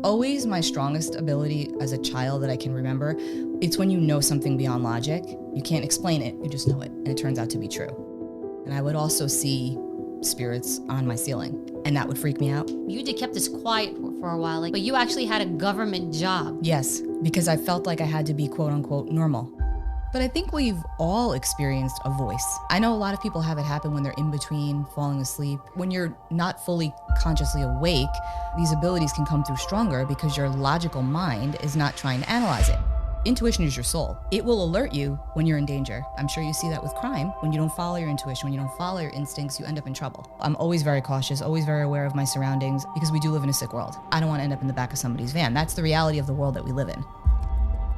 Always my strongest ability as a child that I can remember, it's when you know something beyond logic. You can't explain it, you just know it, and it turns out to be true. And I would also see spirits on my ceiling, and that would freak me out. You kept this quiet for a while, but you actually had a government job. Yes, because I felt like I had to be quote unquote normal. But I think we've all experienced a voice. I know a lot of people have it happen when they're in between falling asleep. When you're not fully consciously awake, these abilities can come through stronger because your logical mind is not trying to analyze it. Intuition is your soul. It will alert you when you're in danger. I'm sure you see that with crime. When you don't follow your intuition, when you don't follow your instincts, you end up in trouble. I'm always very cautious, always very aware of my surroundings because we do live in a sick world. I don't want to end up in the back of somebody's van. That's the reality of the world that we live in.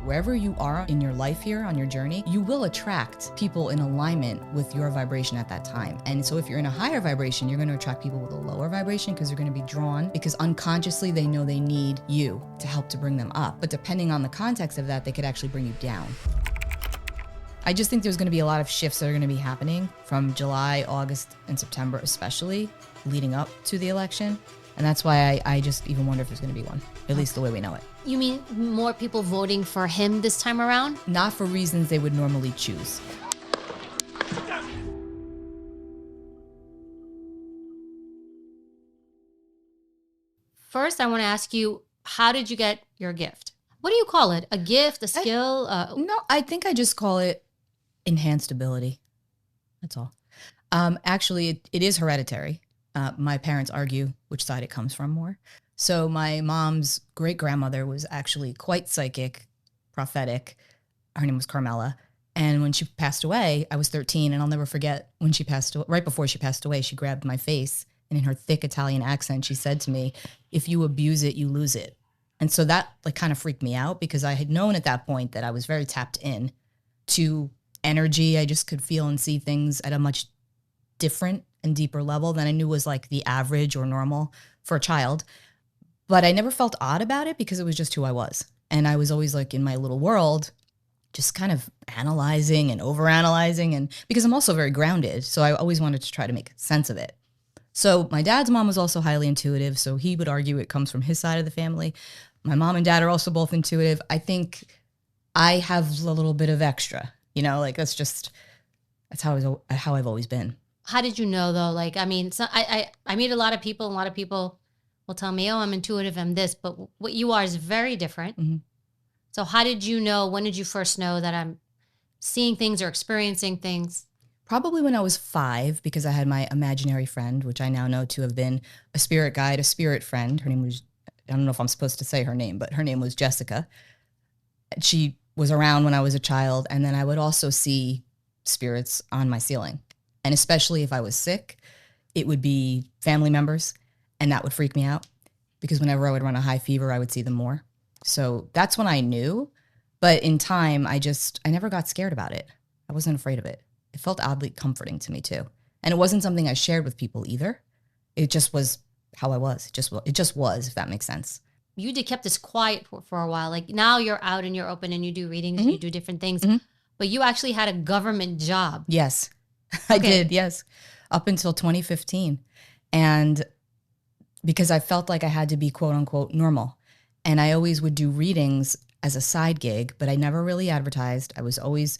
Wherever you are in your life here, on your journey, you will attract people in alignment with your vibration at that time. And so if you're in a higher vibration, you're going to attract people with a lower vibration because you're going to be drawn because unconsciously they know they need you to help to bring them up. But depending on the context of that, they could actually bring you down. I just think there's going to be a lot of shifts that are going to be happening from July, August, and September, especially leading up to the election. And that's why I just even wonder if there's going to be one, at least the way we know it. You mean more people voting for him this time around? Not for reasons they would normally choose. First, I want to ask you, how did you get your gift? What do you call it? A gift, a skill? No, I think I just call it enhanced ability. That's all. Actually, it is hereditary. My parents argue which side it comes from more. So my mom's great-grandmother was actually quite psychic, prophetic. Her name was Carmela. And when she passed away, I was 13, and I'll never forget when she passed away. Right before she passed away, she grabbed my face, and in her thick Italian accent, she said to me, "If you abuse it, you lose it." And so that kind of freaked me out because I had known at that point that I was very tapped in to energy. I just could feel and see things at a much different and deeper level than I knew was like the average or normal for a child. But I never felt odd about it because it was just who I was. And I was always like in my little world, just kind of analyzing and overanalyzing. And because I'm also very grounded, so I always wanted to try to make sense of it. So my dad's mom was also highly intuitive. So he would argue it comes from his side of the family. My mom and dad are also both intuitive. I think I have a little bit of extra, that's how I've always been. How did you know though? I mean, I meet a lot of people. A lot of people will tell me, "Oh, I'm intuitive, I'm this," but what you are is very different. Mm-hmm. So how did you know? When did you first know that I'm seeing things or experiencing things? Probably when I was 5, because I had my imaginary friend, which I now know to have been a spirit guide, a spirit friend. Her name was, I don't know if I'm supposed to say her name, but her name was Jessica. She was around when I was a child. And then I would also see spirits on my ceiling. And especially if I was sick, it would be family members, and that would freak me out because whenever I would run a high fever, I would see them more. So that's when I knew. But in time, I never got scared about it. I wasn't afraid of it. It felt oddly comforting to me too. And it wasn't something I shared with people either. It just was how I was. It just was, if that makes sense. You kept this quiet for a while. Like now you're out and you're open and you do readings, and you do different things. Mm-hmm. But you actually had a government job. Yes. I did, yes, up until 2015. And because I felt like I had to be quote unquote normal. And I always would do readings as a side gig, but I never really advertised. I always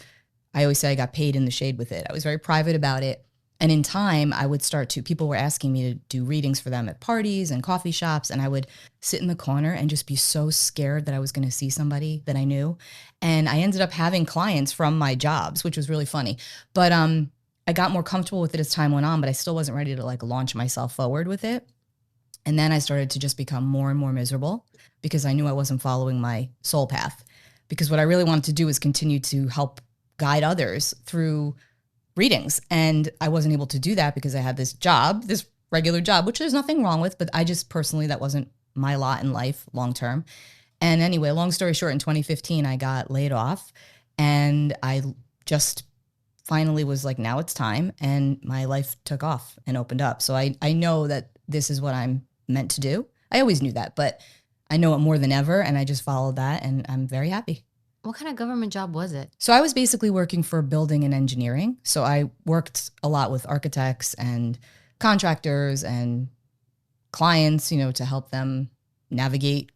say I got paid in the shade with it. I was very private about it. And in time, I would people were asking me to do readings for them at parties and coffee shops. And I would sit in the corner and just be so scared that I was going to see somebody that I knew. And I ended up having clients from my jobs, which was really funny. But, I got more comfortable with it as time went on, but I still wasn't ready to launch myself forward with it. And then I started to just become more and more miserable because I knew I wasn't following my soul path. Because what I really wanted to do was continue to help guide others through readings. And I wasn't able to do that because I had this job, this regular job, which there's nothing wrong with, but I just personally, that wasn't my lot in life long term. And anyway, long story short, in 2015, I got laid off and I just finally was like, now it's time. And my life took off and opened up. So I know that this is what I'm meant to do. I always knew that, but I know it more than ever. And I just followed that and I'm very happy. What kind of government job was it? So I was basically working for building and engineering. So I worked a lot with architects and contractors and clients, to help them navigate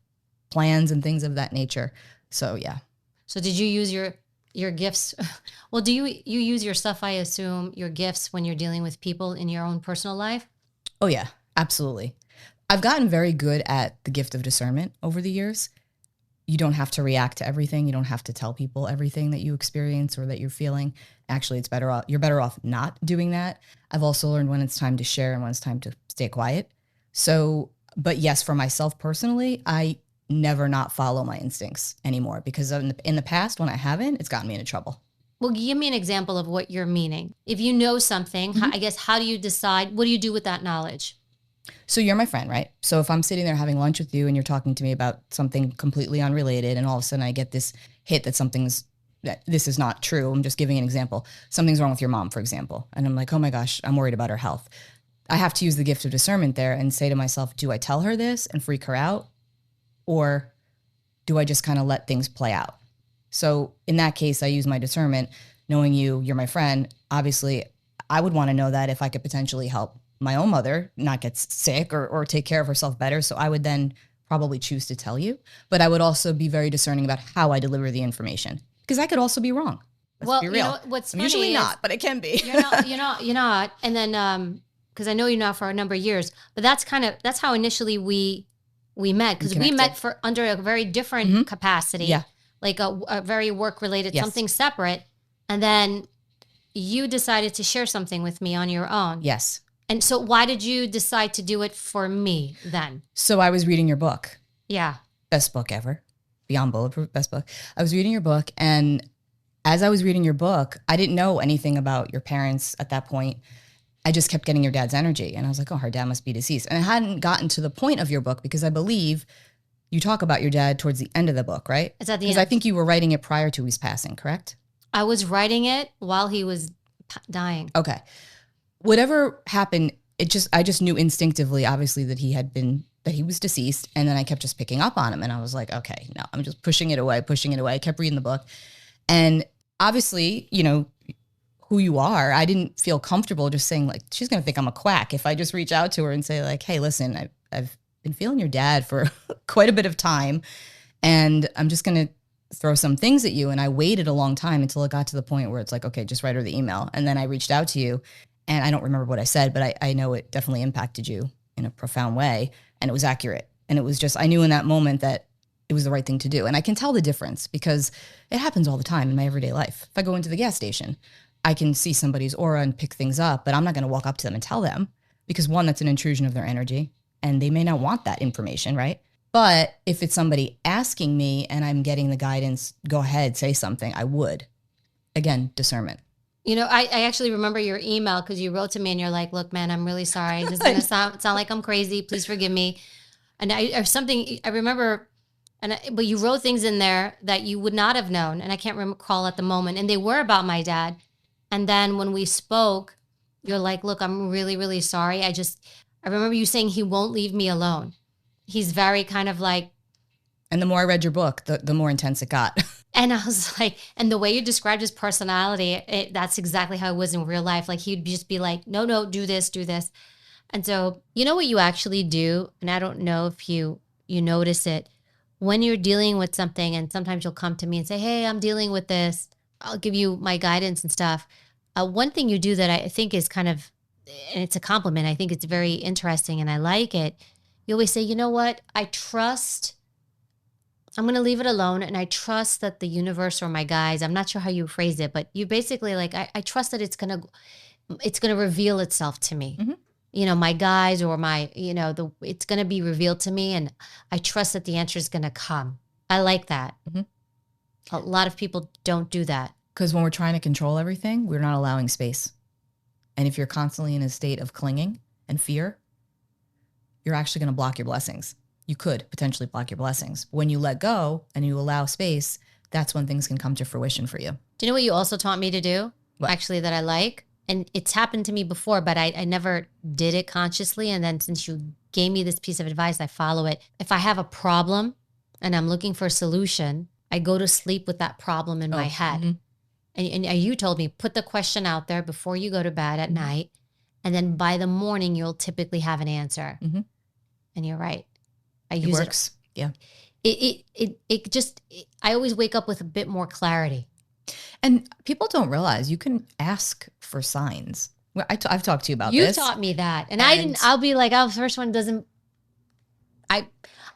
plans and things of that nature. So yeah. So did you use your gifts? Well, do you use your stuff, I assume, your gifts when you're dealing with people in your own personal life? Oh yeah, absolutely. I've gotten very good at the gift of discernment over the years. You don't have to react to everything. You don't have to tell people everything that you experience or that you're feeling. Actually, it's better off. You're better off not doing that. I've also learned when it's time to share and when it's time to stay quiet. So, but yes, for myself personally, I never not follow my instincts anymore, because in the past, when I haven't, it's gotten me into trouble. Well, give me an example of what you're meaning. If you know something, I guess, how do you decide? What do you do with that knowledge? So you're my friend, right? So if I'm sitting there having lunch with you and you're talking to me about something completely unrelated, and all of a sudden I get this hit that this is not true. I'm just giving an example. Something's wrong with your mom, for example. And I'm like, oh my gosh, I'm worried about her health. I have to use the gift of discernment there and say to myself, do I tell her this and freak her out? Or do I just kind of let things play out? So in that case, I use my discernment. Knowing you're my friend. Obviously, I would want to know that if I could potentially help my own mother not get sick or take care of herself better. So I would then probably choose to tell you. But I would also be very discerning about how I deliver the information, because I could also be wrong. Let's be real. You know, what's I'm funny usually is not, but it can be. You're not. And then, because I know you now for a number of years, but that's how initially we met, because we met under a very different capacity. Yeah. Like a very work related, Yes. something separate. And then you decided to share something with me on your own. Yes. And so why did you decide to do it for me then? So I was reading your book. Yeah. Best book ever. Beyond Bulletproof, best book. I was reading your book, and as I was reading your book, I didn't know anything about your parents at that point. I just kept getting your dad's energy, and I was like, oh, her dad must be deceased. And I hadn't gotten to the point of your book, because I believe you talk about your dad towards the end of the book, right? It's at the end. Because I think you were writing it prior to his passing, correct? I was writing it while he was dying. Okay. Whatever happened, I just knew instinctively, obviously, that he was deceased. And then I kept just picking up on him. And I was like, okay, no, I'm just pushing it away. I kept reading the book. And obviously, who you are, I didn't feel comfortable just saying, like, she's going to think I'm a quack if I just reach out to her and say, like, hey, listen, I've been feeling your dad for quite a bit of time, and I'm just going to throw some things at you. And I waited a long time until it got to the point where it's like, okay, just write her the email. And then I reached out to you, and I don't remember what I said, but I know it definitely impacted you in a profound way, and it was accurate. And it was just, I knew in that moment that it was the right thing to do. And I can tell the difference, because it happens all the time in my everyday life. If I go into the gas station, I can see somebody's aura and pick things up, but I'm not going to walk up to them and tell them, because one, that's an intrusion of their energy, and they may not want that information, right? But if it's somebody asking me and I'm getting the guidance, go ahead, say something, I would. Again, discernment. I actually remember your email, because you wrote to me and you're like, look, man, I'm really sorry. This is going to sound like I'm crazy. Please forgive me. And I remember, but you wrote things in there that you would not have known. And I can't recall at the moment. And they were about my dad. And then when we spoke, you're like, look, I'm really, really sorry. I remember you saying he won't leave me alone. He's very kind of like. And the more I read your book, the more intense it got. And I was like, and the way you described his personality, that's exactly how it was in real life. Like, he'd just be like, no, do this. And so, you know what you actually do? And I don't know if you notice it when you're dealing with something, and sometimes you'll come to me and say, hey, I'm dealing with this. I'll give you my guidance and stuff. One thing you do that I think is kind of, and it's a compliment, I think it's very interesting and I like it. You always say, you know what? I'm going to leave it alone. And I trust that the universe, or my guides, I'm not sure how you phrase it, but you basically like, I trust that it's going to reveal itself to me. Mm-hmm. My guides, or my, it's going to be revealed to me. And I trust that the answer is going to come. I like that. Mm-hmm. A lot of people don't do that. Because when we're trying to control everything, we're not allowing space. And if you're constantly in a state of clinging and fear, you're actually going to block your blessings. You could potentially block your blessings. When you let go and you allow space, that's when things can come to fruition for you. Do you know what you also taught me to do? What? Actually, that I like? And it's happened to me before, but I never did it consciously. And then since you gave me this piece of advice, I follow it. If I have a problem and I'm looking for a solution, I go to sleep with that problem in my head. Mm-hmm. And you told me, put the question out there before you go to bed at night. And then by the morning, you'll typically have an answer. Mm-hmm. And you're right. It works. Yeah. I always wake up with a bit more clarity. And people don't realize you can ask for signs. Well, I've talked to you about You this. taught me that. And I didn't, I'll be like, oh, the first one doesn't,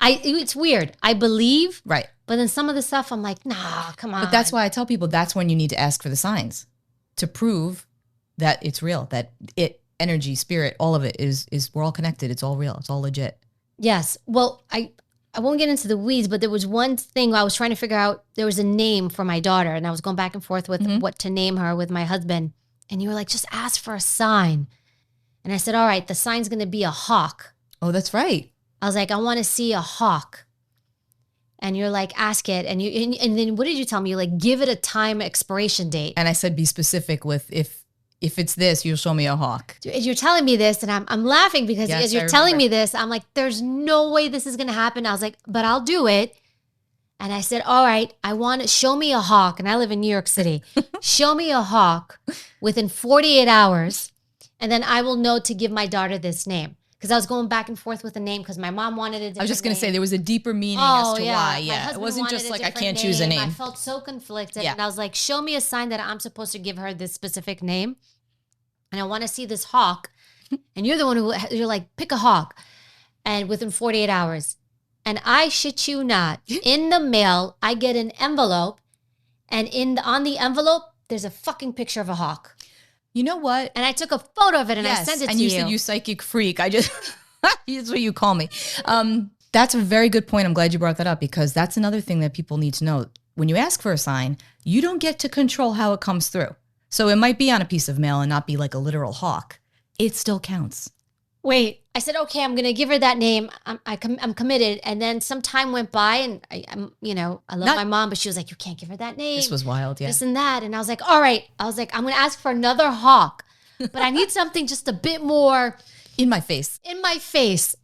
it's weird. I believe. Right. But then some of the stuff I'm like, nah, come on. But that's why I tell people that's when you need to ask for the signs to prove that it's real, that energy, spirit, all of it is we're all connected. It's all real. It's all legit. Yes. Well, I won't get into the weeds, but there was one thing I was trying to figure out. There was a name for my daughter, and I was going back and forth with what to name her with my husband. And you were like, just ask for a sign. And I said, all right, the sign's going to be a hawk. Oh, that's right. I was like, I want to see a hawk. And you're like, ask it. And then what did you tell me? You're like, give it a time expiration date. And I said, be specific with if it's this, you'll show me a hawk. You're telling me this, and I'm laughing because as you're telling me this, I'm like, there's no way this is going to happen. I was like, but I'll do it. And I said, all right, I want to show me a hawk. And I live in New York City. Show me a hawk within 48 hours. And then I will know to give my daughter this name. Because I was going back and forth with the name because my mom wanted a different name. I was just going to say there was a deeper meaning as to why. Yeah, it wasn't just like I can't choose a name. I felt so conflicted. And I was like, show me a sign that I'm supposed to give her this specific name. And I want to see this hawk. And you're the one you're like, pick a hawk. And within 48 hours. And I shit you not, in the mail, I get an envelope. And on the envelope, there's a fucking picture of a hawk. You know what? And I took a photo of it and I sent it to you. And you said, you psychic freak. That's what you call me. That's a very good point. I'm glad you brought that up because that's another thing that people need to know. When you ask for a sign, you don't get to control how it comes through. So it might be on a piece of mail and not be like a literal hawk. It still counts. Wait, I said, okay, I'm going to give her that name. I'm committed. And then some time went by and I love my mom, but she was like, you can't give her that name. This was wild. Yeah. This and that. And I was like, all right. I was like, I'm going to ask for another hawk, but I need something just a bit more in my face.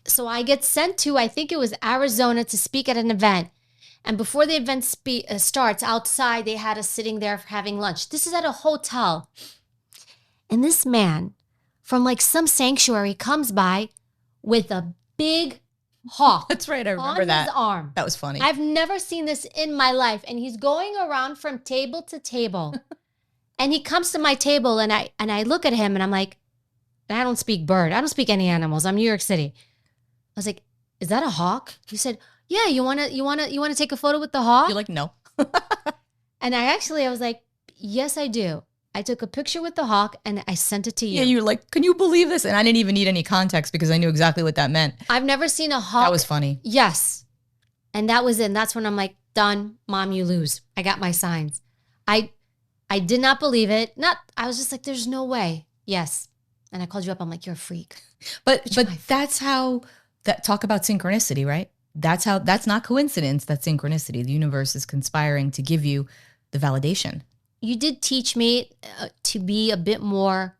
So I get sent to, I think it was Arizona to speak at an event. And before the event starts outside, they had us sitting there having lunch. This is at a hotel. And this man from like some sanctuary comes by with a big hawk. That's right. I remember that. On his arm. That was funny. I've never seen this in my life. And he's going around from table to table. And he comes to my table and I look at him and I'm like, I don't speak bird. I don't speak any animals. I'm New York City. I was like, is that a hawk? He said, yeah, you wanna take a photo with the hawk? You're like, no. And I was like, yes, I do. I took a picture with the hawk and I sent it to you. Yeah, you were like, can you believe this? And I didn't even need any context because I knew exactly what that meant. I've never seen a hawk. That was funny. Yes. And that was it. And that's when I'm like, done, mom, you lose. I got my signs. I did not believe it. I was just like, there's no way. Yes. And I called you up. I'm like, you're a freak. But that's how talk about synchronicity, right? That's not coincidence. That's synchronicity. The universe is conspiring to give you the validation. You did teach me to be a bit more,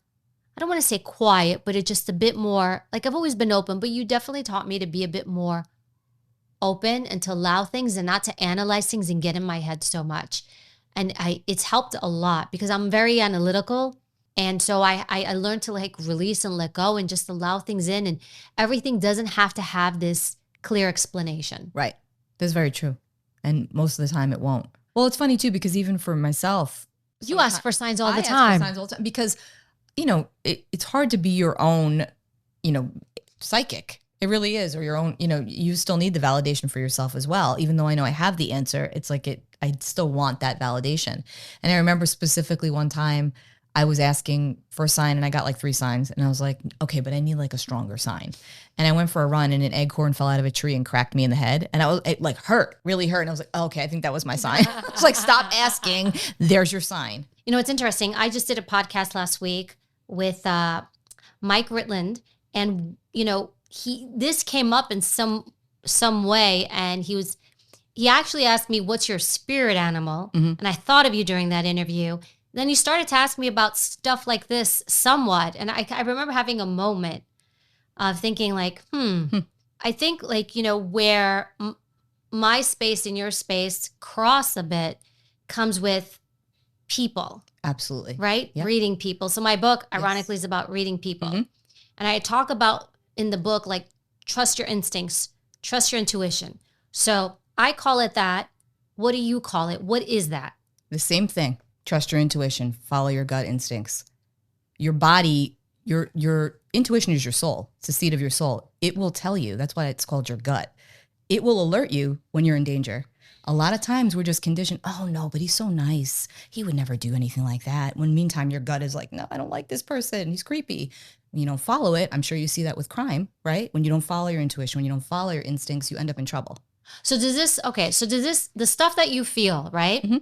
I don't want to say quiet, but it's just a bit more, like I've always been open, but you definitely taught me to be a bit more open and to allow things and not to analyze things and get in my head so much. And it's helped a lot because I'm very analytical. And so I learned to like release and let go and just allow things in, and everything doesn't have to have this clear explanation. Right. That's very true. And most of the time it won't. Well, it's funny too, because even for myself, you ask for signs all the time. I ask for signs all the time because, it's hard to be your own, psychic. It really is. Or your own, you still need the validation for yourself as well. Even though I know I have the answer, it's like I still want that validation. And I remember specifically one time I was asking for a sign and I got like 3 signs and I was like, okay, but I need like a stronger sign. And I went for a run and an acorn fell out of a tree and cracked me in the head. And it like really hurt. And I was like, oh, okay, I think that was my sign. It's like, stop asking. There's your sign. It's interesting. I just did a podcast last week with Mike Ritland, and this came up in some way, and he actually asked me, what's your spirit animal? Mm-hmm. And I thought of you during that interview. Then he started to ask me about stuff like this somewhat. And I remember having a moment of thinking like, I think like, where my space and your space cross a bit comes with people. Absolutely. Right? Yep. Reading people. So my book, ironically, is about reading people. Mm-hmm. And I talk about in the book, like, trust your instincts, trust your intuition. So I call it that. What do you call it? What is that? The same thing. Trust your intuition. Follow your gut instincts. Your body, your intuition is your soul. It's the seat of your soul. It will tell you. That's why it's called your gut. It will alert you when you're in danger. A lot of times we're just conditioned, oh no, but he's so nice. He would never do anything like that. When meantime, your gut is like, no, I don't like this person. He's creepy. When you don't follow it. I'm sure you see that with crime, right? When you don't follow your intuition, when you don't follow your instincts, you end up in trouble. So the stuff that you feel, right? Mm-hmm.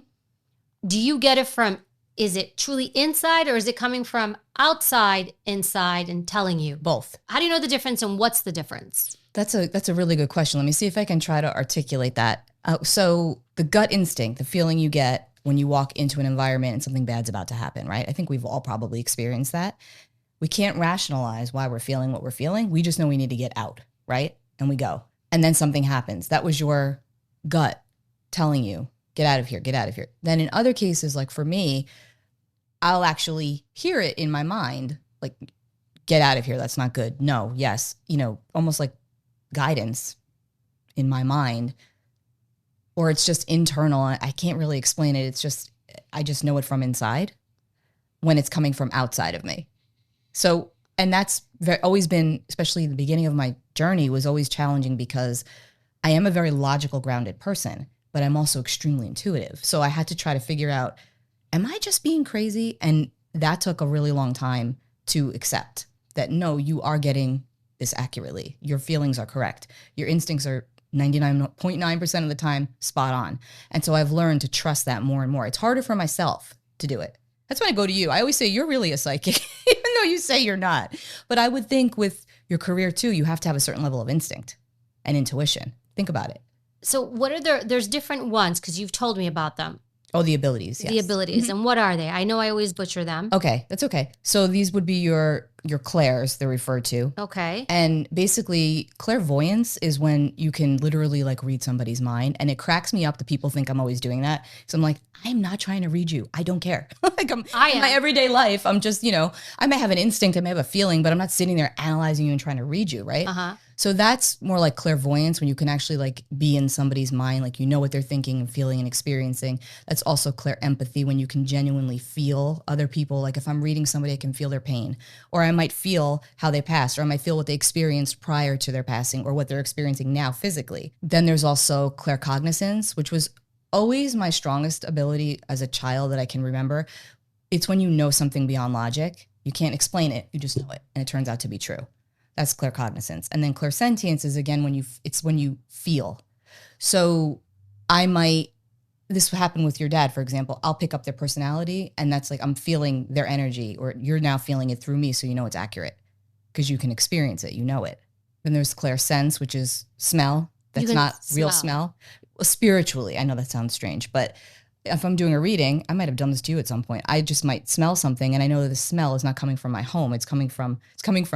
Do you get it from, is it truly inside or is it coming from outside, inside and telling you? Both. How do you know the difference and what's the difference? That's a really good question. Let me see if I can try to articulate that. So the gut instinct, the feeling you get when you walk into an environment and something bad's about to happen, right? I think we've all probably experienced that. We can't rationalize why we're feeling what we're feeling. We just know we need to get out, right? And we go. And then something happens. That was your gut telling you, get out of here, get out of here. Then in other cases, like for me, I'll actually hear it in my mind, like, get out of here. That's not good. No, yes. Almost like guidance in my mind. Or it's just internal. I can't really explain it. It's just, I just know it from inside when it's coming from outside of me. So, and that's always been, especially the beginning of my journey, was always challenging because I am a very logical, grounded person, but I'm also extremely intuitive. So I had to try to figure out, am I just being crazy? And that took a really long time to accept that, no, you are getting this accurately. Your feelings are correct. Your instincts are 99.9% of the time spot on. And so I've learned to trust that more and more. It's harder for myself to do it. That's when I go to you. I always say, you're really a psychic, even though you say you're not. But I would think with your career too, you have to have a certain level of instinct and intuition. Think about it. So what are there's different ones, because you've told me about them. Oh, the abilities, yes. The abilities. And what are they? I know I always butcher them. Okay, that's okay. So these would be your clairs, they're referred to. Okay. And basically, clairvoyance is when you can literally like read somebody's mind. And it cracks me up that people think I'm always doing that. So I'm like, I'm not trying to read you. I don't care. In my everyday life, I'm just, I may have an instinct, I may have a feeling, but I'm not sitting there analyzing you and trying to read you, right? Uh-huh. So that's more like clairvoyance, when you can actually like be in somebody's mind, like you know what they're thinking and feeling and experiencing. That's also clair empathy, when you can genuinely feel other people. Like if I'm reading somebody, I can feel their pain, or I might feel how they passed, or I might feel what they experienced prior to their passing, or what they're experiencing now physically. Then there's also claircognizance, which was always my strongest ability as a child that I can remember. It's when you know something beyond logic. You can't explain it, you just know it, and it turns out to be true. That's claircognizance. And then clairsentience is again when you feel. So this happened with your dad, for example. I'll pick up their personality, and that's like I'm feeling their energy, or you're now feeling it through me, so you know it's accurate because you can experience it, you know it. Then there's clairsense, which is smell. That's not real smell. Well, spiritually, I know that sounds strange, but if I'm doing a reading, I might have done this to you at some point. I just might smell something, and I know that the smell is not coming from my home. It's coming from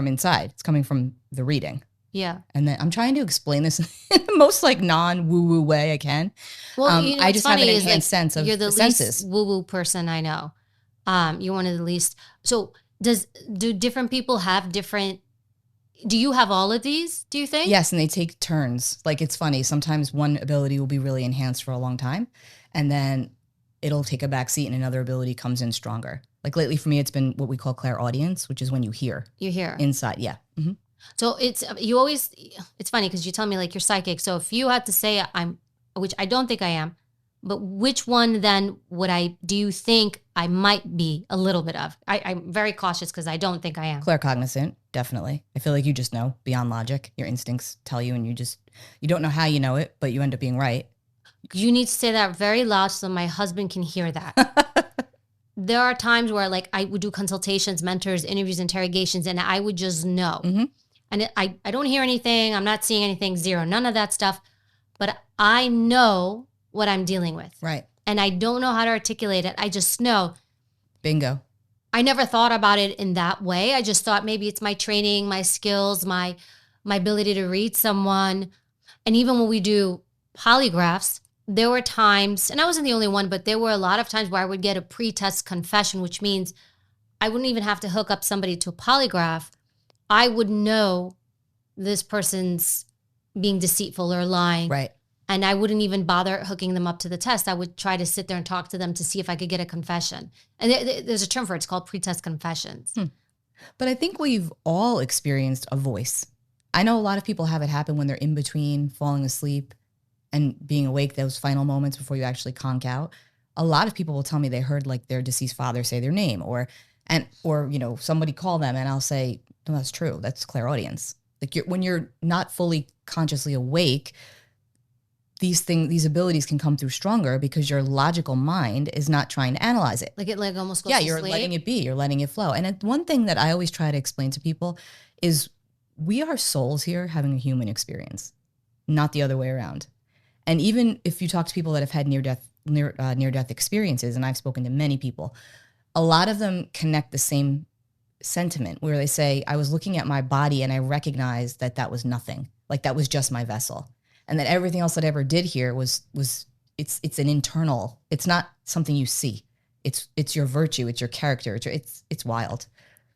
inside. It's coming from the reading. Yeah. And then I'm trying to explain this in the most like non-woo-woo way I can. Well, I just have an enhanced sense of you're the senses. least woo-woo person I know. You're one of the least. So do different people have different? Do you have all of these, do you think? Yes, and they take turns. Like it's funny. Sometimes one ability will be really enhanced for a long time, and then it'll take a back seat and another ability comes in stronger. Like lately for me, it's been what we call clairaudience, which is when you hear. You hear. Inside, yeah. Mm-hmm. So it's funny because you tell me like you're psychic. So if you had to say which I don't think I am, but which one then do you think I might be a little bit of? I'm very cautious because I don't think I am. Claircognizant, definitely. I feel like you just know beyond logic. Your instincts tell you, and you don't know how you know it, but you end up being right. You need to say that very loud so my husband can hear that. There are times where like I would do consultations, mentors, interviews, interrogations, and I would just know. Mm-hmm. And I don't hear anything. I'm not seeing anything, zero, none of that stuff. But I know what I'm dealing with. Right. And I don't know how to articulate it. I just know. Bingo. I never thought about it in that way. I just thought maybe it's my training, my skills, my ability to read someone. And even when we do polygraphs, there were times, and I wasn't the only one, but there were a lot of times where I would get a pre-test confession, which means I wouldn't even have to hook up somebody to a polygraph. I would know this person's being deceitful or lying. Right. And I wouldn't even bother hooking them up to the test. I would try to sit there and talk to them to see if I could get a confession. And there's a term for it. It's called pre-test confessions. But I think we've all experienced a voice. I know a lot of people have it happen when they're in between falling asleep and being awake, those final moments before you actually conk out. A lot of people will tell me they heard like their deceased father say their name or somebody call them, and I'll say, no, that's true. That's clairaudience. Like when you're not fully consciously awake, these abilities can come through stronger because your logical mind is not trying to analyze it. Like it almost goes to you're sleep. letting it be. You're letting it flow. And one thing that I always try to explain to people is we are souls here having a human experience, not the other way around. And even if you talk to people that have had near-death experiences, and I've spoken to many people, a lot of them connect the same sentiment where they say, I was looking at my body and I recognized that was nothing. Like that was just my vessel. And that everything else that I ever did here was it's an internal, it's not something you see. It's your virtue, it's your character, it's wild.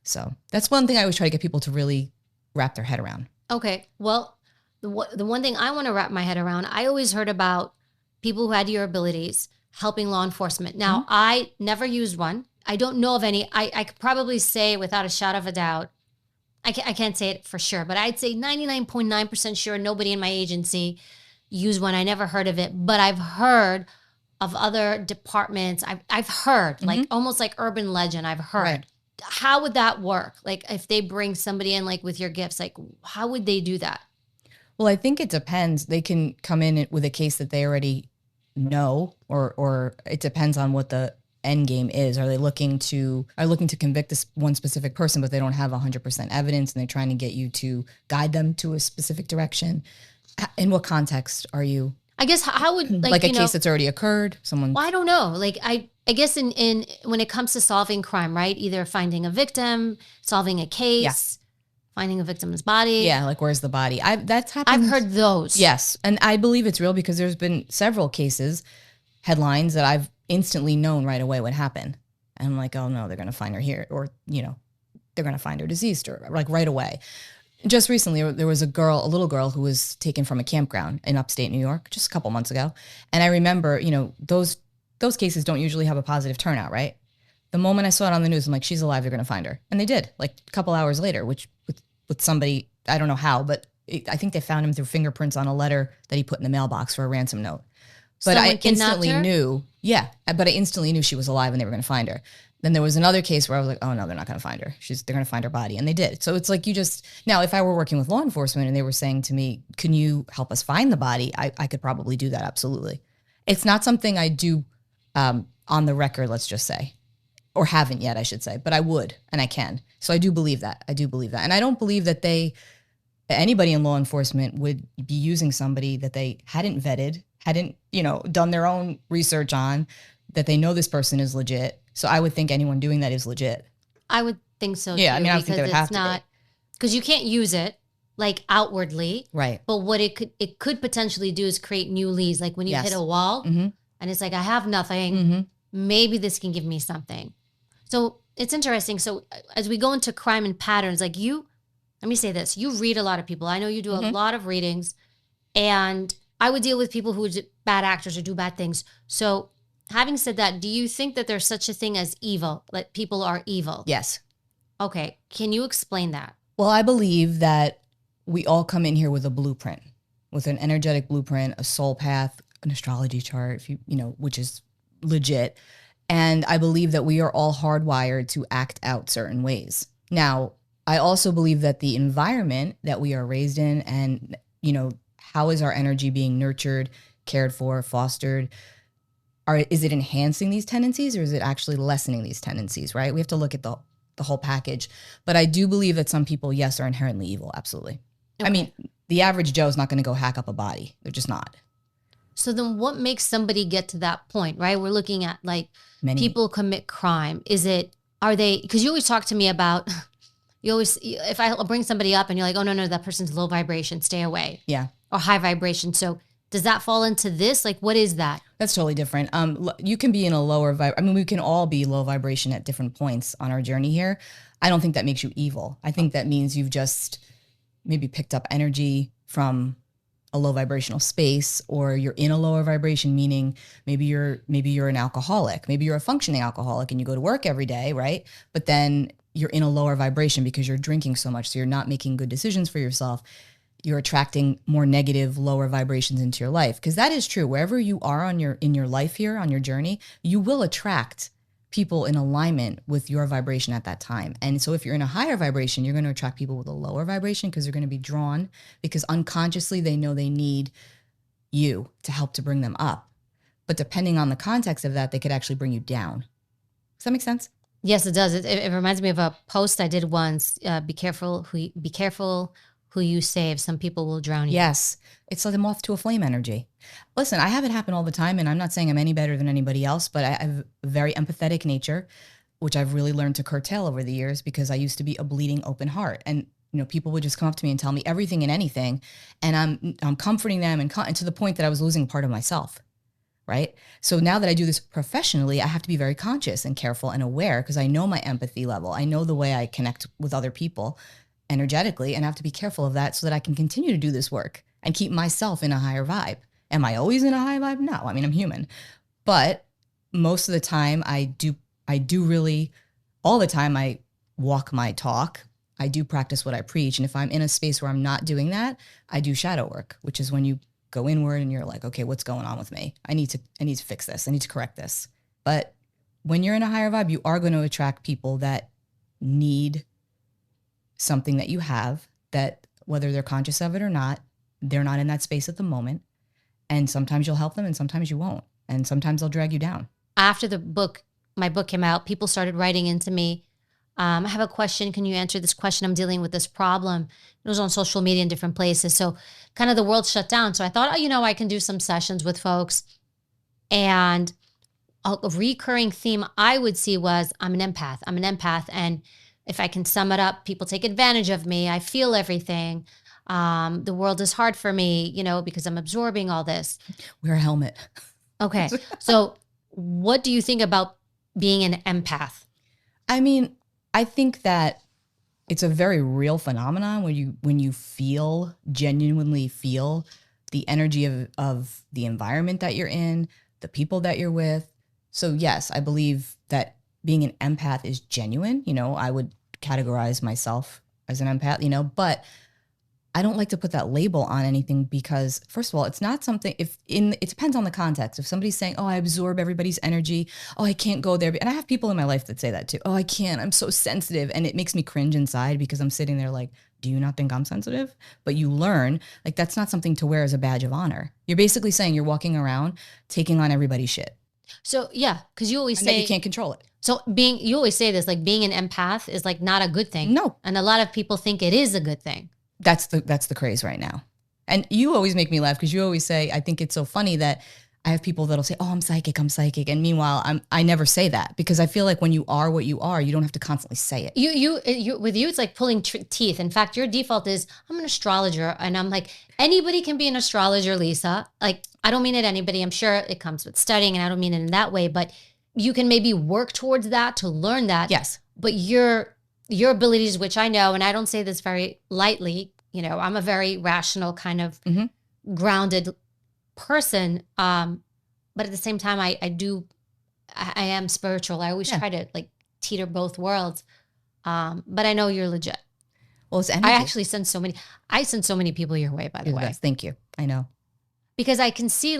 So that's one thing I always try to get people to really wrap their head around. Okay. Well, the one thing I want to wrap my head around, I always heard about people who had your abilities helping law enforcement. Now, I never used one. I don't know of any. I could probably say without a shadow of a doubt, I can't say it for sure, but I'd say 99.9% sure nobody in my agency used one. I never heard of it, but I've heard of other departments. I've heard, like almost like urban legend, I've heard. Right. How would that work? Like if they bring somebody in like with your gifts, like how would they do that? Well, I think it depends. They can come in with a case that they already know, or it depends on what the end game is. Are they looking to convict this one specific person, but they don't have 100% evidence and they're trying to get you to guide them to a specific direction? In what context are you? I guess how would like a case that's already occurred? Well, I don't know. Like I guess in when it comes to solving crime, right? Either finding a victim, solving a case, finding a victim's body. Yeah, like where's the body? That's happened. I've heard those. Yes, and I believe it's real because there's been several cases, headlines that I've instantly known right away what happened. And I'm like, oh no, they're going to find her here, or they're going to find her deceased, or like right away. Just recently, there was a little girl who was taken from a campground in upstate New York just a couple months ago. And I remember, those cases don't usually have a positive turnout, right? The moment I saw it on the news, I'm like, she's alive, they're going to find her. And they did, like a couple hours later, which with somebody, I don't know how, but I think they found him through fingerprints on a letter that he put in the mailbox for a ransom note. But I instantly knew, but I instantly knew she was alive and they were going to find her. Then there was another case where I was like, oh no, they're not going to find her. They're going to find her body. And they did. So it's like now if I were working with law enforcement and they were saying to me, can you help us find the body? I could probably do that. Absolutely. It's not something I do on the record, let's just say, or haven't yet, I should say, but I would, and I can. So I do believe that. And I don't believe that anybody in law enforcement would be using somebody that they hadn't vetted, hadn't, done their own research on, that they know this person is legit. So I would think anyone doing that is legit. I would think so too. Yeah, I mean, I don't think they would have to be. Because you can't use it like outwardly. Right. But what it could potentially do is create new leads. Like when you hit a wall and it's like, I have nothing. Maybe this can give me something. So it's interesting. So as we go into crime and patterns, like let me say this, you read a lot of people. I know you do a lot of readings, and I would deal with people who are bad actors or do bad things. So having said that, do you think that there's such a thing as evil? Like people are evil? Yes. Okay. Can you explain that? Well, I believe that we all come in here with a blueprint, with an energetic blueprint, a soul path, an astrology chart, which is legit. And I believe that we are all hardwired to act out certain ways. Now, I also believe that the environment that we are raised in and, how is our energy being nurtured, cared for, fostered, is it enhancing these tendencies or is it actually lessening these tendencies, right? We have to look at the whole package. But I do believe that some people, yes, are inherently evil. Absolutely. Okay. I mean, the average Joe is not going to go hack up a body. They're just not. So then what makes somebody get to that point, right? We're looking at like people commit crime. Because you always talk to me about, if I bring somebody up and you're like, oh, no, that person's low vibration, stay away. Yeah. Or high vibration. So does that fall into this? Like, what is that? That's totally different. You can be in a lower we can all be low vibration at different points on our journey here. I don't think that makes you evil. I think that means you've just maybe picked up energy from a low vibrational space, or you're in a lower vibration, meaning maybe you're an alcoholic, maybe you're a functioning alcoholic and you go to work every day, right? But then you're in a lower vibration because you're drinking so much, so you're not making good decisions for yourself. You're attracting more negative, lower vibrations into your life. Because that is true. Wherever you are in your life here, on your journey, you will attract people in alignment with your vibration at that time. And so if you're in a higher vibration, you're going to attract people with a lower vibration because they're going to be drawn, because unconsciously they know they need you to help to bring them up. But depending on the context of that, they could actually bring you down. Does that make sense? Yes, it does. It reminds me of a post I did once. Be careful who you save. Some people will drown you. Yes. It's like a moth to a flame energy. Listen, I have it happen all the time, and I'm not saying I'm any better than anybody else, but I have a very empathetic nature, which I've really learned to curtail over the years, because I used to be a bleeding open heart. And, people would just come up to me and tell me everything and anything. And I'm comforting them and to the point that I was losing part of myself. Right? So now that I do this professionally, I have to be very conscious and careful and aware, because I know my empathy level. I know the way I connect with other people energetically, and I have to be careful of that so that I can continue to do this work and keep myself in a higher vibe. Am I always in a high vibe? No. I mean, I'm human. But most of the time I do really, all the time I walk my talk. I do practice what I preach. And if I'm in a space where I'm not doing that, I do shadow work, which is when you go inward and you're like, okay, what's going on with me? I need to fix this. I need to correct this. But when you're in a higher vibe, you are going to attract people that need something that you have, that whether they're conscious of it or not, they're not in that space at the moment. And sometimes you'll help them and sometimes you won't. And sometimes they'll drag you down. After my book came out, people started writing into me. I have a question. Can you answer this question? I'm dealing with this problem. It was on social media in different places. So kind of the world shut down. So I thought, I can do some sessions with folks. And a recurring theme I would see was, I'm an empath. And if I can sum it up, people take advantage of me. I feel everything. The world is hard for me, because I'm absorbing all this. Wear a helmet. Okay. So what do you think about being an empath? I mean, I think that it's a very real phenomenon when you genuinely feel the energy of the environment that you're in, the people that you're with. So yes, I believe that being an empath is genuine. I would categorize myself as an empath, but I don't like to put that label on anything, because first of all, it's not something, it depends on the context. If somebody's saying, oh, I absorb everybody's energy. Oh, I can't go there. And I have people in my life that say that too. Oh, I can't, I'm so sensitive. And it makes me cringe inside, because I'm sitting there like, do you not think I'm sensitive? But you learn, like, that's not something to wear as a badge of honor. You're basically saying you're walking around taking on everybody's shit. So yeah, because you always say you can't control it. So you always say this, like being an empath is like not a good thing. No. And a lot of people think it is a good thing. That's the craze right now. And you always make me laugh, because you always say, I think it's so funny that I have people that'll say, oh, I'm psychic. And meanwhile, I never say that, because I feel like when you are what you are, you don't have to constantly say it. You with you, it's like pulling teeth. In fact, your default is, I'm an astrologer. And I'm like, anybody can be an astrologer, Lisa. Like, I don't mean it anybody. I'm sure it comes with studying, and I don't mean it in that way, but you can maybe work towards that to learn that. Yes. But your abilities, which I know, and I don't say this very lightly, I'm a very rational kind of grounded person. But at the same time, I am spiritual. I always try to like teeter both worlds. But I know you're legit. Well, it's energy. I actually send so many people your way, by the way. Best. Thank you. I know. Because I can see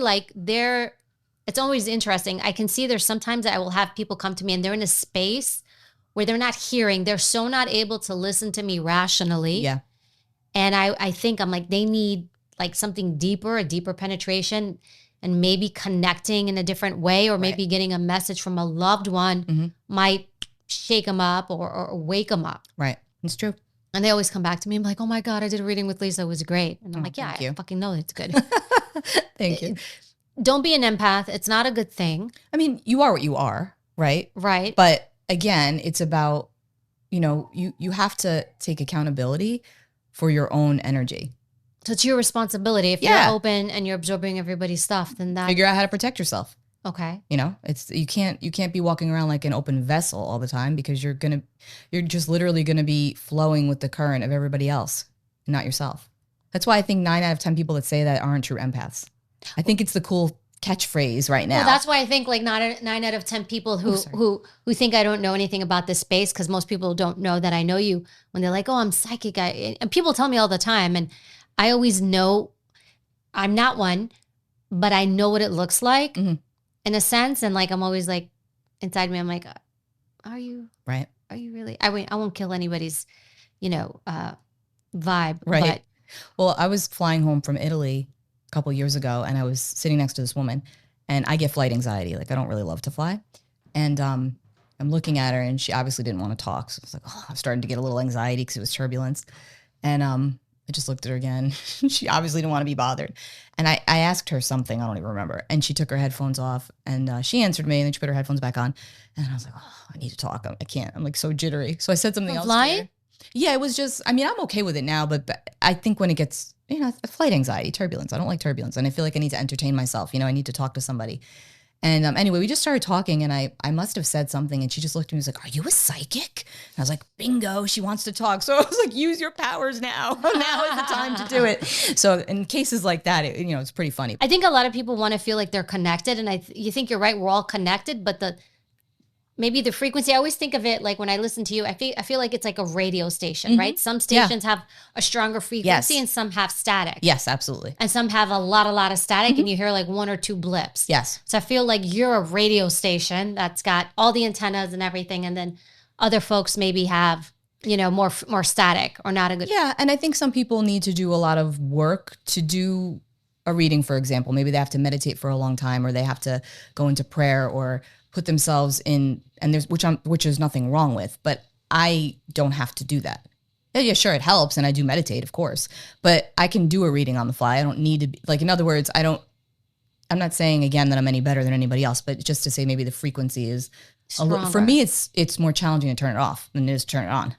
it's always interesting. I can see there's sometimes I will have people come to me and they're in a space where they're not hearing. They're so not able to listen to me rationally. Yeah. And I think I'm like, they need like something deeper, a deeper penetration, and maybe connecting in a different way, or maybe getting a message from a loved one might shake them up or wake them up. Right. It's true. And they always come back to me and be like, oh my God, I did a reading with Lisa. It was great. And I'm like, yeah, I fucking know it's good. Thank you. Don't be an empath. It's not a good thing. I mean, you are what you are, right? Right. But again, it's about, you have to take accountability for your own energy. So it's your responsibility. If you're open and you're absorbing everybody's stuff, then figure out how to protect yourself. Okay. It's you can't be walking around like an open vessel all the time, because you're just literally gonna be flowing with the current of everybody else, not yourself. That's why I think 9 out of 10 people that say that aren't true empaths. I think it's the cool catchphrase right now. Well, that's why I think like 9 out of 10 people who think I don't know anything about this space, because most people don't know that I know you, when they're like, oh, I'm psychic. And people tell me all the time, and I always know I'm not one, but I know what it looks like in a sense. And like, I'm always like, inside me, I'm like, are you? Right. Are you really? I won't kill anybody's, vibe. Right. But well, I was flying home from Italy a couple years ago, and I was sitting next to this woman, and I get flight anxiety. Like, I don't really love to fly. And I'm looking at her, and she obviously didn't want to talk. So I was like, oh, I'm starting to get a little anxiety because it was turbulence. And I just looked at her again. She obviously didn't want to be bothered. And I asked her something, I don't even remember. And she took her headphones off, and she answered me, and then she put her headphones back on. And I was like, oh, I need to talk. I can't. I'm like so jittery. So I said something else. Flying? Yeah, it was just, I mean, I'm okay with it now, but I think when it gets, flight anxiety, turbulence, I don't like turbulence. And I feel like I need to entertain myself. I need to talk to somebody. And anyway, we just started talking, and I must have said something, and she just looked at me and was like, are you a psychic? And I was like, bingo, she wants to talk. So I was like, use your powers now. Now is the time to do it. So in cases like that, it's pretty funny. I think a lot of people want to feel like they're connected. And you think you're right. We're all connected, but maybe the frequency, I always think of it like when I listen to you, I feel like it's like a radio station, right? Some stations have a stronger frequency and some have static. Yes, absolutely. And some have a lot of static and you hear like 1 or 2 blips. Yes. So I feel like you're a radio station that's got all the antennas and everything. And then other folks maybe have, more static or not a good. Yeah. And I think some people need to do a lot of work to do a reading, for example. Maybe they have to meditate for a long time, or they have to go into prayer or put themselves in, and which is nothing wrong with, but I don't have to do that. Yeah, sure, it helps, and I do meditate, of course, but I can do a reading on the fly. I don't need to be, like, in other words, I'm not saying again that I'm any better than anybody else, but just to say maybe the frequency is for me, it's more challenging to turn it off than it is to turn it on,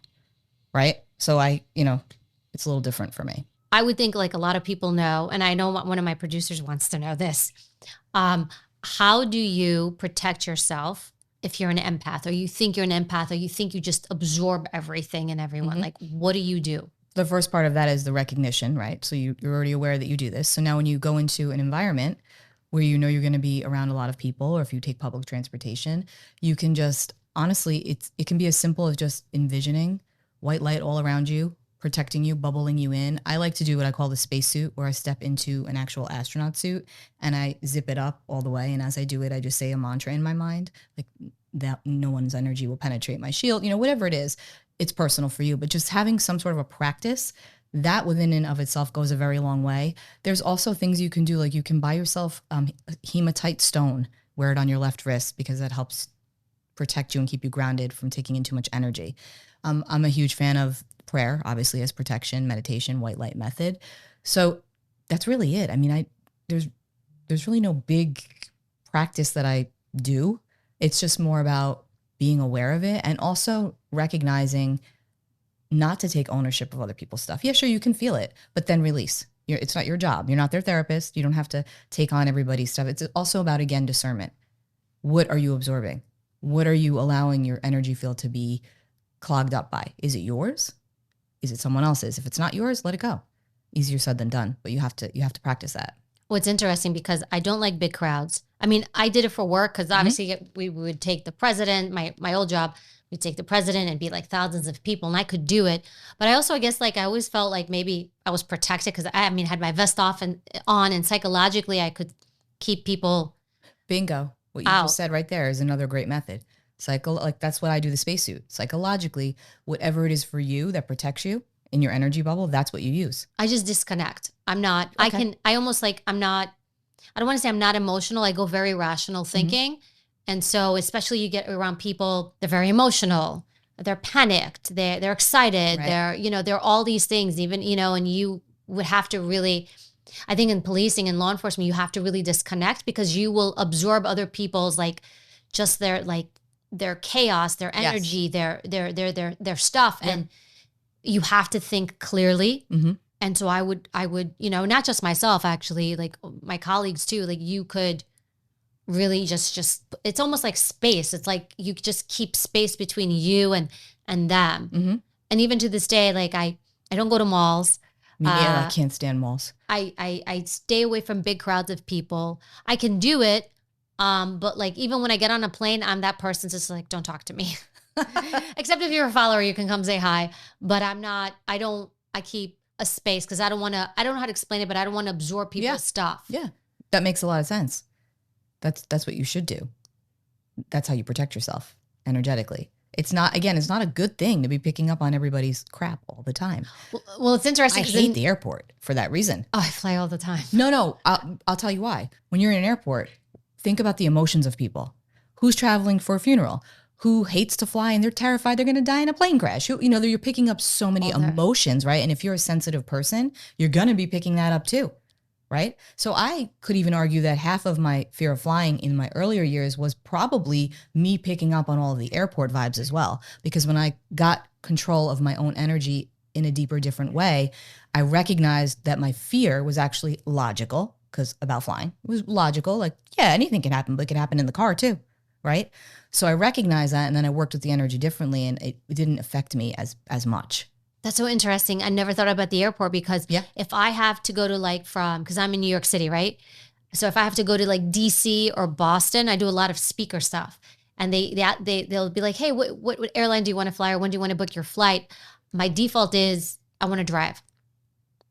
right? So it's a little different for me. I would think like a lot of people know, and I know one of my producers wants to know this. How do you protect yourself if you're an empath, or you think you're an empath, or you think you just absorb everything and everyone? Like, what do you do? The first part of that is the recognition, right? So you're already aware that you do this. So now when you go into an environment where you're going to be around a lot of people, or if you take public transportation, you can just, honestly, it can be as simple as just envisioning white light all around you, protecting you, bubbling you in. I like to do what I call the spacesuit, where I step into an actual astronaut suit and I zip it up all the way. And as I do it, I just say a mantra in my mind, like that no one's energy will penetrate my shield, whatever it is, it's personal for you. But just having some sort of a practice, that within and of itself goes a very long way. There's also things you can do, like you can buy yourself hematite stone, wear it on your left wrist, because that helps protect you and keep you grounded from taking in too much energy. I'm a huge fan of prayer, obviously, as protection, meditation, white light method. So that's really it. I mean, there's really no big practice that I do. It's just more about being aware of it, and also recognizing not to take ownership of other people's stuff. Yeah, sure, you can feel it, but then release. It's not your job. You're not their therapist. You don't have to take on everybody's stuff. It's also about, again, discernment. What are you absorbing? What are you allowing your energy field to be clogged up by? Is it yours? Is it someone else's? If it's not yours, let it go. Easier said than done, but you have to practice that. Well, it's interesting because I don't like big crowds. I mean, I did it for work because obviously we would take the president, my old job, we'd take the president and be like thousands of people, and I could do it. But I also, I guess, like I always felt like maybe I was protected because I had my vest off and on, and psychologically I could keep people. Bingo. What you just said right there is another great method. Like that's what I do, the spacesuit. Psychologically, whatever it is for you that protects you in your energy bubble, that's what you use. I just disconnect. I'm not, Okay. I don't want to say I'm not emotional. I go very rational thinking. And so especially you get around people, they're very emotional, they're panicked, they're excited, Right. they're all these things, even, and you would have to really, I think in policing and law enforcement, you have to really disconnect, because you will absorb other people's just their chaos, their energy, their stuff. Yeah. And you have to think clearly. And so I would, not just myself, actually, like my colleagues too, like you could really just, it's almost like space. It's like you just keep space between you and them. And even to this day, like I don't go to malls. I can't stand malls. I stay away from big crowds of people. I can do it. But like, even when I get on a plane, I'm that person just like, don't talk to me. Except if you're a follower, you can come say hi. But I keep a space because I don't know how to explain it, but I don't want to absorb people's stuff. Yeah. That makes a lot of sense. That's what you should do. That's how you protect yourself energetically. It's not a good thing to be picking up on everybody's crap all the time. Well, it's interesting. I hate the airport for that reason. Oh, I fly all the time. No. I'll tell you why. When you're in an airport, think about the emotions of people. Who's traveling for a funeral? Who hates to fly and they're terrified they're going to die in a plane crash? You're picking up so many emotions, right? And if you're a sensitive person, you're going to be picking that up too, right? So I could even argue that half of my fear of flying in my earlier years was probably me picking up on all of the airport vibes as well. Because when I got control of my own energy in a deeper, different way, I recognized that my fear was actually logical, because about flying, it was logical. Like, yeah, anything can happen, but it can happen in the car too, right? So I recognized that, and then I worked with the energy differently, and it didn't affect me as much. That's so interesting. I never thought about the airport because if I have to go to because I'm in New York City, right? So if I have to go to like DC or Boston, I do a lot of speaker stuff. And they'll be like, hey, what airline do you want to fly, or when do you want to book your flight? My default is I want to drive.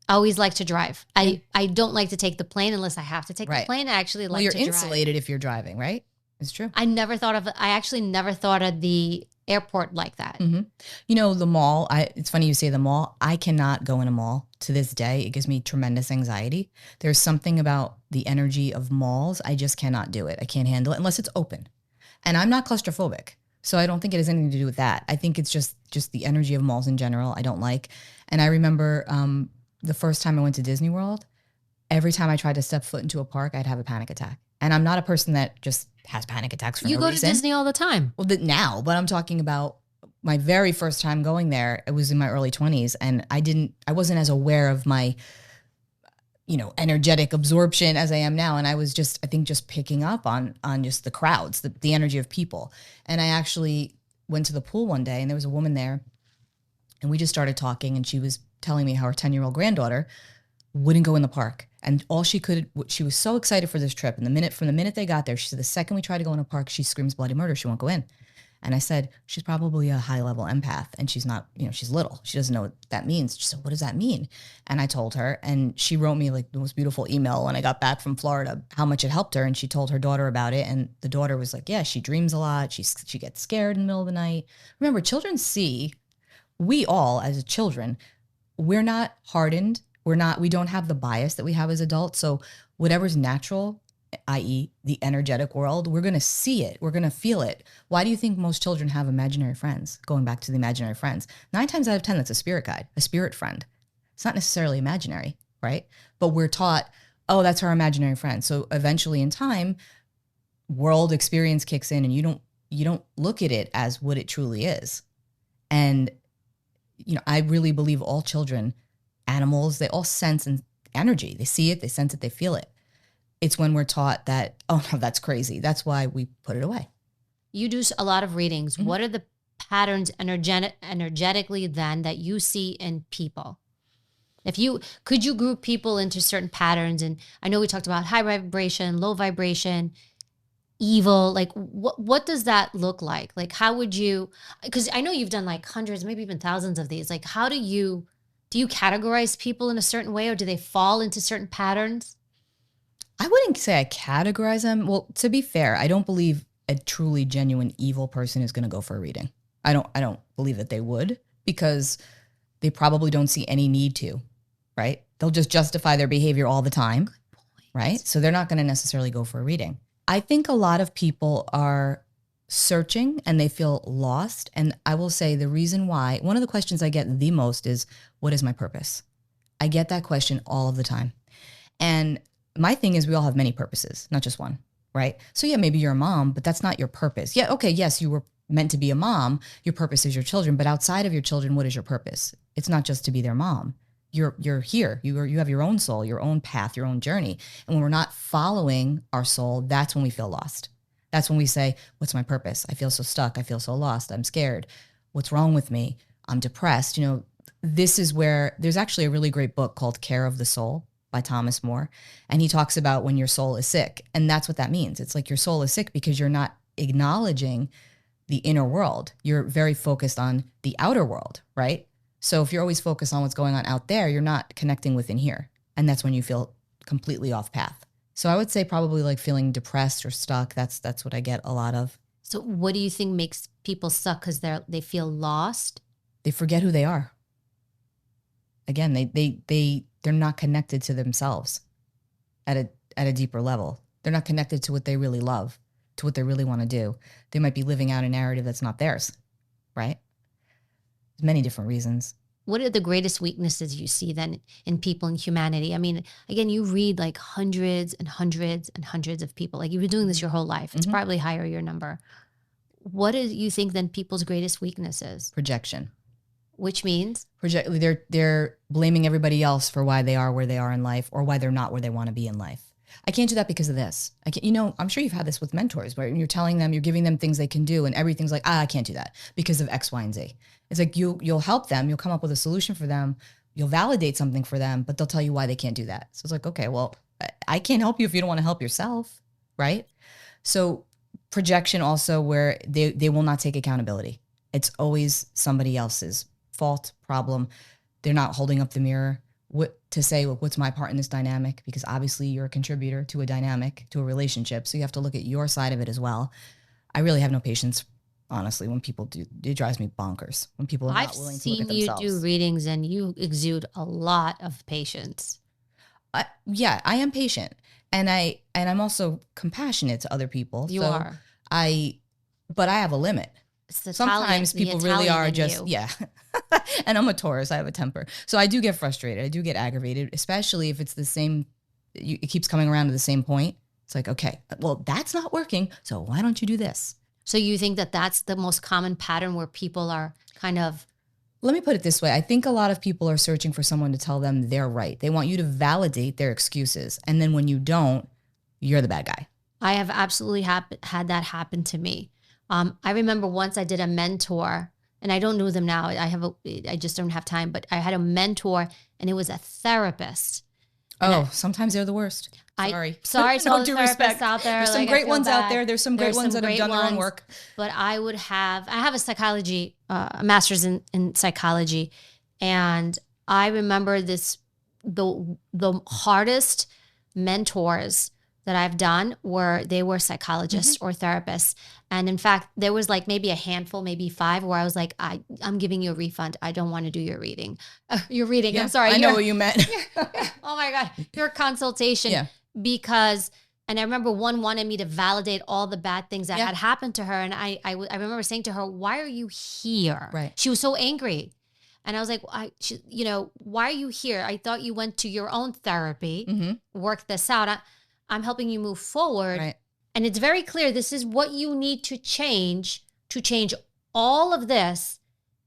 I always like to drive. I don't like to take the plane unless I have to take the plane. I actually like to drive. You're insulated if you're driving, right? It's true. I actually never thought of the airport like that. Mm-hmm. The mall, it's funny you say the mall. I cannot go in a mall to this day. It gives me tremendous anxiety. There's something about the energy of malls. I just cannot do it. I can't handle it unless it's open. And I'm not claustrophobic. So I don't think it has anything to do with that. I think it's just the energy of malls in general I don't like. And I remember the first time I went to Disney World, every time I tried to step foot into a park, I'd have a panic attack. And I'm not a person that just has panic attacks for no reason. You go to Disney all the time. Well, now, but I'm talking about my very first time going there. It was in my early 20s, and I wasn't as aware of my, energetic absorption as I am now. And I was just picking up on just the crowds, the energy of people. And I actually went to the pool one day, and there was a woman there, and we just started talking, and she was telling me how her 10-year-old granddaughter wouldn't go in the park. And she was so excited for this trip. And from the minute they got there, she said, the second we try to go in a park, she screams bloody murder. She won't go in. And I said, she's probably a high level empath, and she's not, she's little. She doesn't know what that means. She said, what does that mean? And I told her, and she wrote me like the most beautiful email when I got back from Florida, how much it helped her. And she told her daughter about it. And the daughter was like, yeah, she dreams a lot. She gets scared in the middle of the night. Remember, children we all as children, we're not hardened. We don't have the bias that we have as adults. So whatever's natural, i.e. the energetic world, we're going to see it. We're going to feel it. Why do you think most children have imaginary friends? Going back to the imaginary friends, 9 times out of 10, that's a spirit guide, a spirit friend. It's not necessarily imaginary, right? But we're taught, oh, that's our imaginary friend. So eventually in time, world experience kicks in, and you don't look at it as what it truly is. And, I really believe all children, animals, they all sense and energy. They see it, they sense it, they feel it. It's when we're taught that, oh no, that's crazy. That's why we put it away. You do a lot of readings. Mm-hmm. What are the patterns energetically then that you see in people? Could you group people into certain patterns? And I know we talked about high vibration, low vibration, evil. Like what does that look like? Like how would you, because I know you've done like hundreds, maybe even thousands of these. Like how do you categorize people in a certain way, or do they fall into certain patterns? I wouldn't say I categorize them. Well, to be fair, I don't believe a truly genuine evil person is going to go for a reading. I don't believe that they would, because they probably don't see any need to, right? They'll just justify their behavior all the time, right? So they're not going to necessarily go for a reading. I think a lot of people are searching and they feel lost. And I will say the reason why, one of the questions I get the most is, what is my purpose? I get that question all of the time. And my thing is, we all have many purposes, not just one, right? So yeah, maybe you're a mom, but that's not your purpose. Yeah, okay, yes, you were meant to be a mom. Your purpose is your children, but outside of your children, what is your purpose? It's not just to be their mom. You're here. You have your own soul, your own path, your own journey. And when we're not following our soul, that's when we feel lost. That's when we say, what's my purpose? I feel so stuck. I feel so lost. I'm scared. What's wrong with me? I'm depressed. this is where there's actually a really great book called Care of the Soul by Thomas More. And he talks about when your soul is sick. And that's what that means. It's like your soul is sick because you're not acknowledging the inner world. You're very focused on the outer world, right? So if you're always focused on what's going on out there, you're not connecting within here. And that's when you feel completely off path. So I would say probably like feeling depressed or stuck. That's what I get a lot of. So what do you think makes people suck? Because they feel lost? They forget who they are. Again, they're not connected to themselves at a deeper level. They're not connected to what they really love, to what they really want to do. They might be living out a narrative that's not theirs, right? There's many different reasons. What are the greatest weaknesses you see then in people in humanity? I mean, again, you read like hundreds and hundreds and hundreds of people. Like you've been doing this your whole life. It's probably higher your number. What do you think then people's greatest weaknesses? Projection. Which means? They're blaming everybody else for why they are where they are in life or why they're not where they want to be in life. I can't do that because of this. I can't, I'm sure you've had this with mentors where you're telling them, you're giving them things they can do and everything's like, I can't do that because of X, Y, and Z. It's like you'll help them, you'll come up with a solution for them, you'll validate something for them, but they'll tell you why they can't do that. So it's like, okay, well, I can't help you if you don't want to help yourself, right? So projection also where they will not take accountability. It's always somebody else's fault, problem. They're not holding up the mirror to say, well, what's my part in this dynamic? Because obviously you're a contributor to a dynamic, to a relationship. So you have to look at your side of it as well. I really have no patience, honestly, when people do. It drives me bonkers when people are not willing to look at themselves. I've seen you do readings and you exude a lot of patience. Yeah, I am patient. And I'm also compassionate to other people. You are. But I have a limit. Sometimes people really are just, yeah. And I'm a Taurus. I have a temper. So I do get frustrated. I do get aggravated, especially if it's the same, it keeps coming around to the same point. It's like, okay, well, that's not working. So why don't you do this? So you think that that's the most common pattern where people are kind of... Let me put it this way. I think a lot of people are searching for someone to tell them they're right. They want you to validate their excuses. And then when you don't, you're the bad guy. I have absolutely had that happen to me. I remember once I did a mentor, and I don't know them now. I just don't have time, but I had a mentor and it was a therapist. Oh, sometimes they're the worst. Sorry to all the therapists out there. There's some great ones out there. There's some great ones that have done their own work. But I have a psychology, a master's in psychology. And I remember the hardest mentors that I've done they were psychologists or therapists. And in fact, there was like maybe a handful, maybe 5 where I was like, I'm giving you a refund. I don't want to do your reading. Yeah, I'm sorry. I know what you meant. Oh my God. Your consultation. Yeah. Because, and I remember one wanted me to validate all the bad things that had happened to her. And I remember saying to her, why are you here? Right. She was so angry. And I was like, why are you here? I thought you went to your own therapy, work this out. I'm helping you move forward. Right. And it's very clear this is what you need to change all of this.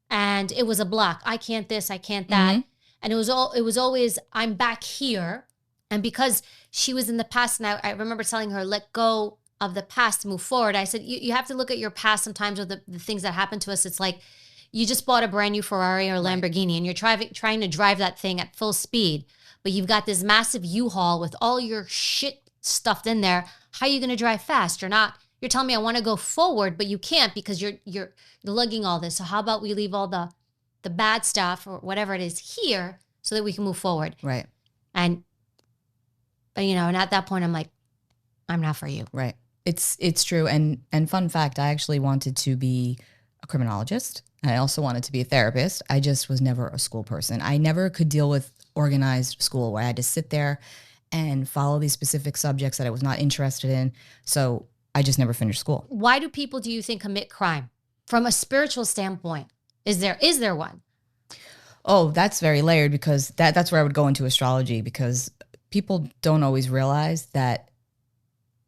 And it was a block. I can't this, I can't that. And it was always, I'm back here. And because she was in the past, and I remember telling her, let go of the past, move forward. I said, you have to look at your past sometimes with the things that happen to us. It's like you just bought a brand new Ferrari or Lamborghini and you're trying to drive that thing at full speed, but you've got this massive U-Haul with all your shit stuffed in there. How are you going to drive fast? You're telling me I want to go forward, but you can't because you're lugging all this. So how about we leave all the bad stuff or whatever it is here so that we can move forward. Right. And at that point I'm like, I'm not for you. Right. It's true. And fun fact, I actually wanted to be a criminologist. And I also wanted to be a therapist. I just was never a school person. I never could deal with organized school where I had to sit there and follow these specific subjects that I was not interested in. So I just never finished school. Why do people, do you think, commit crime? From a spiritual standpoint, is there one? Oh, that's very layered because that's where I would go into astrology, because people don't always realize that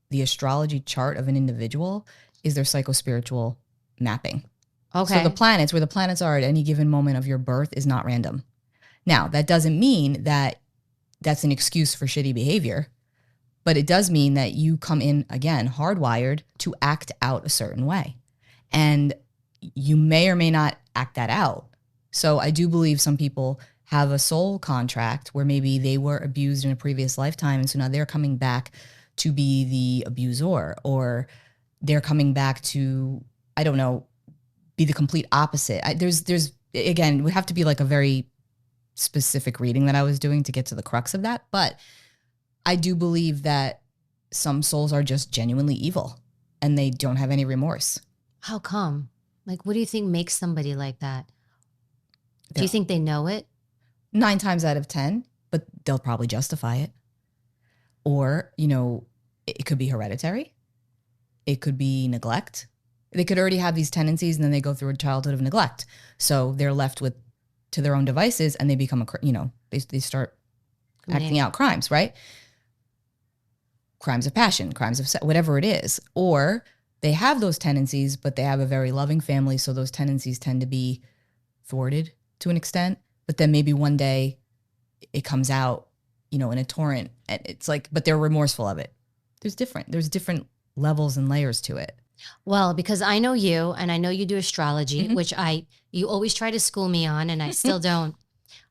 the astrology chart of an individual is their psychospiritual mapping. Okay. So the planets, where the planets are at any given moment of your birth, is not random. Now, that doesn't mean that that's an excuse for shitty behavior, but it does mean that you come in, again, hardwired to act out a certain way. And you may or may not act that out, So I do believe some people have a soul contract where maybe they were abused in a previous lifetime. And so now they're coming back to be the abuser, or they're coming back to, I don't know, be the complete opposite. There's again, we have to be like a very specific reading that I was doing to get to the crux of that. But I do believe that some souls are just genuinely evil and they don't have any remorse. How come? Like, what do you think makes somebody like that? Do you think they know it? 9 times out of 10, but they'll probably justify it. Or, you know, it could be hereditary. It could be neglect. They could already have these tendencies and then they go through a childhood of neglect. So they're left to their own devices and they become they start acting out crimes, right? Crimes of passion, crimes of whatever it is. Or they have those tendencies, but they have a very loving family. So those tendencies tend to be thwarted to an extent. But then maybe one day it comes out, you know, in a torrent. And it's like, but they're remorseful of it. There's different levels and layers to it. Well, because I know you and I know you do astrology, which you always try to school me on and I still don't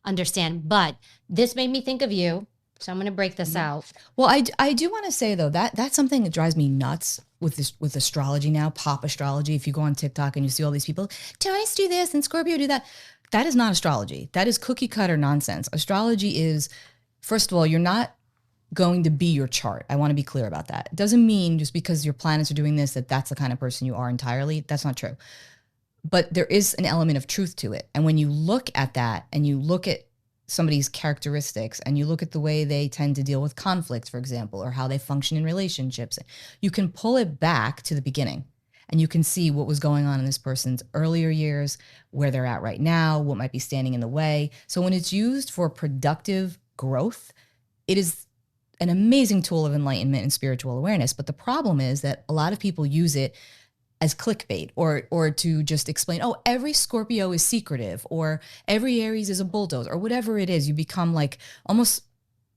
understand. But this made me think of you. So I'm going to break this out. Well, I do want to say though, that's something that drives me nuts with astrology now, pop astrology. If you go on TikTok and you see all these people, Taurus do this and Scorpio do that. That is not astrology. That is cookie cutter nonsense. Astrology is, first of all, you're not going to be your chart. I want to be clear about that. It doesn't mean just because your planets are doing this, that's the kind of person you are entirely. That's not true. But there is an element of truth to it. And when you look at that and you look at somebody's characteristics and you look at the way they tend to deal with conflict, for example, or how they function in relationships, you can pull it back to the beginning and you can see what was going on in this person's earlier years, where they're at right now, what might be standing in the way. So when it's used for productive growth, it is an amazing tool of enlightenment and spiritual awareness. But the problem is that a lot of people use it as clickbait or to just explain, oh, every Scorpio is secretive or every Aries is a bulldozer or whatever it is. You become like almost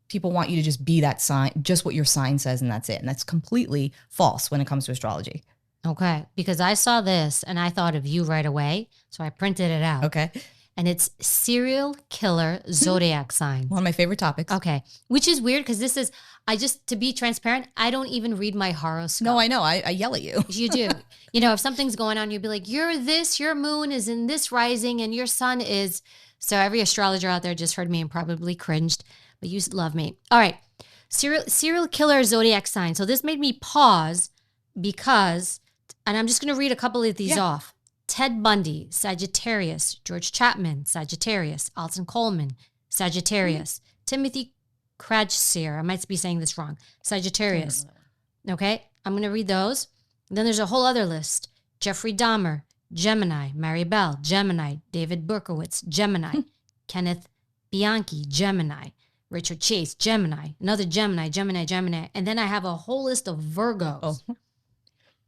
people want you to just be that sign, just what your sign says, and that's it. And that's completely false when it comes to astrology. Okay. Because I saw this and I thought of you right away. So I printed it out. Okay. And it's serial killer zodiac signs. One of my favorite topics. Okay. Which is weird because this is, to be transparent, I don't even read my horoscope. No, I know. I yell at you. You do. You know, if something's going on, you'll be like, you're this, your moon is in this rising and your sun is. So every astrologer out there just heard me and probably cringed, but you love me. All right. Serial killer zodiac sign. So this made me pause because, and I'm just going to read a couple of these off. Ted Bundy, Sagittarius. George Chapman, Sagittarius. Alton Coleman, Sagittarius. Timothy Cratchsear, I might be saying this wrong, Sagittarius. Okay, I'm going to read those. Then there's a whole other list. Jeffrey Dahmer, Gemini. Mary Bell, Gemini. David Berkowitz, Gemini. Kenneth Bianchi, Gemini. Richard Chase, Gemini. Another Gemini. And then I have a whole list of Virgos. Oh.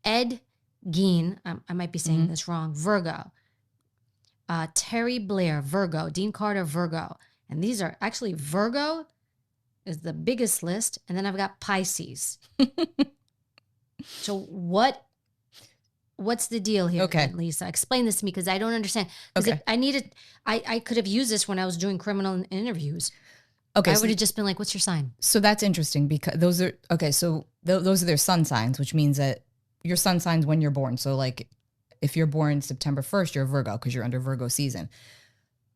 Ed Gein, I might be saying this wrong, Virgo. Terry Blair, Virgo. Dean Carter, Virgo. And these are actually, Virgo is the biggest list. And then I've got Pisces. So what's the deal here, Lisa? Explain this to me because I don't understand. Because I could have used this when I was doing criminal interviews. Okay, I would have just been like, what's your sign? So that's interesting because those are, those are their sun signs, which means that your sun signs when you're born. So like if you're born September 1st, you're a Virgo because you're under Virgo season.